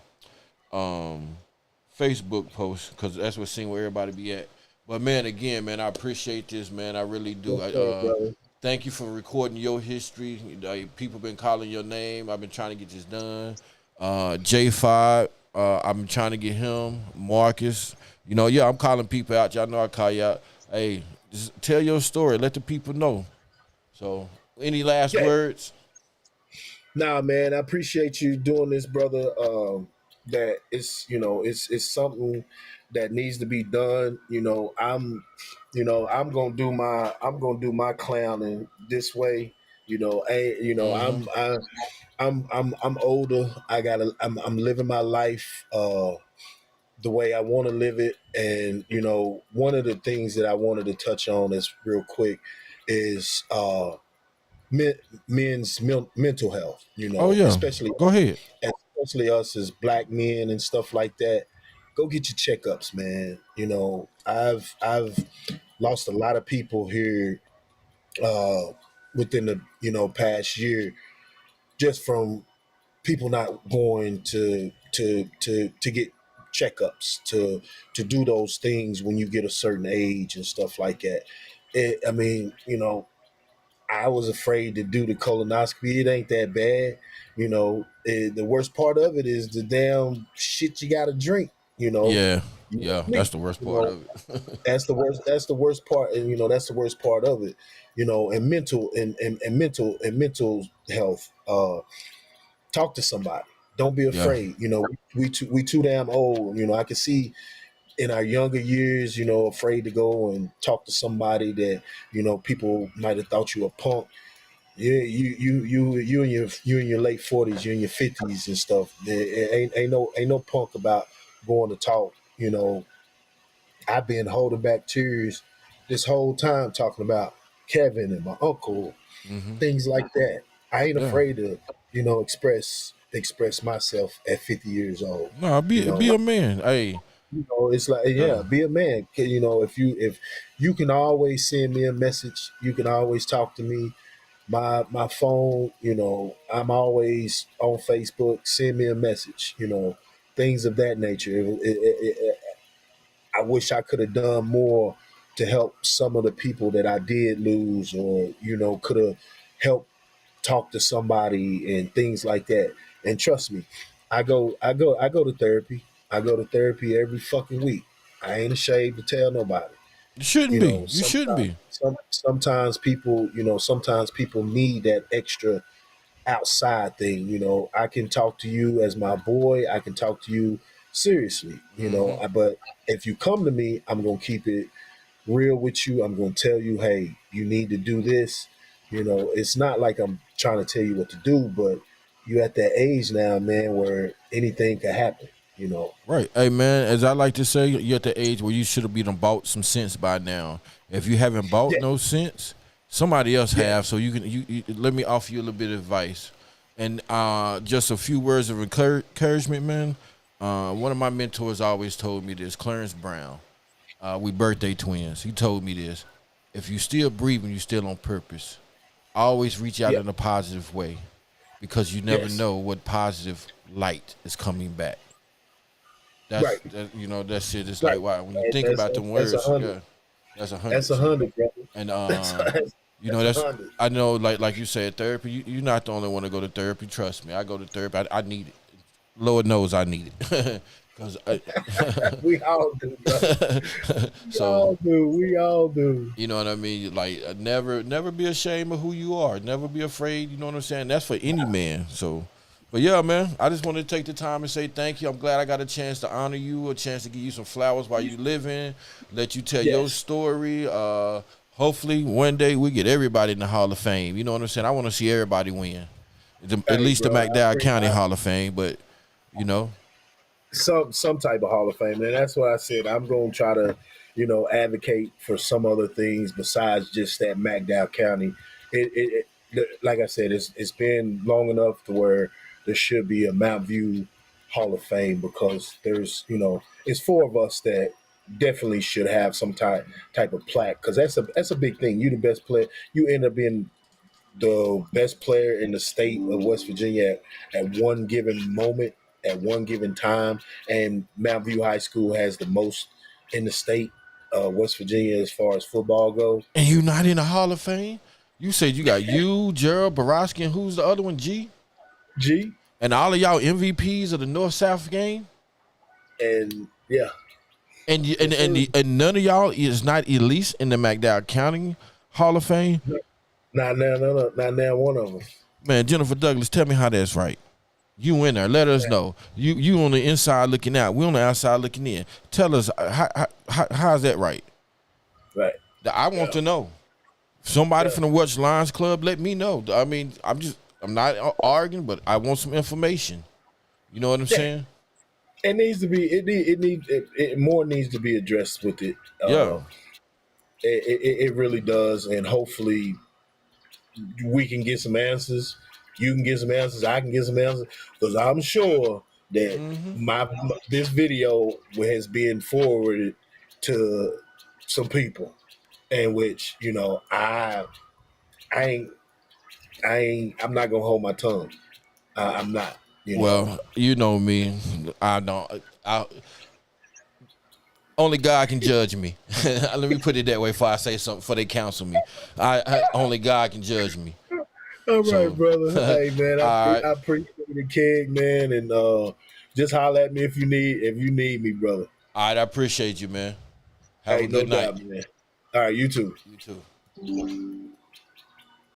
Facebook posts because that's what seeing where everybody be at. But man, again, man, I appreciate this, man. I really do. Yes, sir, brother. Thank you for recording your history. People been calling your name. I've been trying to get this done. J5, I've been trying to get him. Marcus, yeah, I'm calling people out. Y'all know I call you out. Hey, just tell your story. Let the people know. So, any last Yeah. words? Nah, man, I appreciate you doing this, brother. That it's something that needs to be done. I'm gonna do my clowning this way. Mm-hmm. I'm older. I'm living my life the way I want to live it, and one of the things that I wanted to touch on is real quick is men, men's mental health. Oh yeah, Especially go ahead. especially us as black men and stuff like that. Go get your checkups, man. I've lost a lot of people here uh, within the past year just from people not going to get checkups to do those things when you get a certain age and stuff like that. I mean, I was afraid to do the colonoscopy. It ain't that bad. The worst part of it is the damn shit you got to drink. You know, Yeah, you yeah, me. that's the worst You part know, of it. that's the worst. That's the worst part, and that's the worst part of it. And mental health. Talk to somebody. Don't be Yeah, afraid. We too damn old. I can see in our younger years, afraid to go and talk to somebody that people might have thought you a punk. Yeah, you in your late 40s, you in your 50s and stuff. Ain't no punk about going to talk. I've been holding back tears this whole time talking about Kevin and my uncle, hmm, things like that. I ain't yeah. afraid to express myself at 50 years old. No, You be know, a man. Hey, it's like, yeah, yeah, be a man. If you can always send me a message, you can always talk to me. My phone, I'm always on Facebook. Send me a message. Things of that nature. I wish I could have done more to help some of the people that I did lose, or could have helped talk to somebody and things like that. And trust me, I go to therapy. I go to therapy every fucking week. I ain't ashamed to tell nobody. You shouldn't be. You shouldn't be. Sometimes people, sometimes people need that extra outside thing. I can talk to you as my boy. I can talk to you seriously. But if you come to me, I'm gonna keep it real with you. I'm gonna tell you, hey, you need to do this. It's not like I'm trying to tell you what to do, but you at that age now, man, where anything can happen. Right. Hey, man, as I like to say, you're at the age where you should have been bought some sense by now. If you haven't bought Yeah. no sense, somebody else Yeah. have. So you let me offer you a little bit of advice. And just a few words of encouragement, man. One of my mentors always told me this, Clarence Brown. We birthday twins. He told me this. If you still breathing, you still on purpose. Always reach out Yeah. in a positive way, because you never Yes. know what positive light is coming back. That's Right. that shit is Right. like, wow, when you And think about the words, that's 100. yeah, that's 100. That's 100, brother. And That's that's 100. I know, like you said, therapy. You're not the only one to go to therapy. Trust me, I go to therapy. I need it. Lord knows I need it, because We all do, brother. so We all do. you know what I mean. Like, never be ashamed of who you are. Never be afraid. You know what I'm saying. That's for any man. So. But yeah, man, I just wanted to take the time and say thank you. I'm glad I got a chance to honor you, a chance to give you some flowers while you living, let you tell your Yes. story. Hopefully one day we get everybody in the Hall of Fame. You know what I'm saying? I want to see everybody win. At Hey, least the bro, McDowell County Hall of Fame, but you know. some type of Hall of Fame, and that's what I said. I'm going to try to, advocate for some other things besides just that McDowell County. Like I said, it's been long enough to where there should be a Mount View Hall of Fame, because it's four of us that definitely should have some type of plaque, because that's a big thing. You the best player. You end up being the best player in the state of West Virginia at one given moment, at one given time. And Mount View High School has the most in the state of West Virginia as far as football goes. And you not in the Hall of Fame? You said you got you, Gerald Borowski, and who's the other one? G? G, And all of y'all MVPs of the North-South game? and yeah, And and none of y'all is not at least in the McDowell County Hall of Fame? not now one of them. Man, Jennifer Douglas, tell me how that's right. You in there. Let us know. You on the inside looking out. We on the outside looking in. Tell us, how's that right? Right. I want to know. Somebody from the Watch Lions Club, let me know. I mean, I'm not arguing, but I want some information. You know what I'm saying? It needs to be. It more needs to be addressed with it. Yeah. It really does, and hopefully we can get some answers. You can get some answers. I can get some answers, because I'm sure that this video has been forwarded to some people, in which I'm not gonna hold my tongue. I'm not. Well, you know me. I don't. Only God can judge me. Let me put it that way before I say something, before they counsel me. Only God can judge me. All right, So- brother. Hey, man, All right. I appreciate the kid, man, and just holler at me if you need me, brother. All right, I appreciate you, man. Have Hey, a good no night. doubt, man. All right, you too. You too.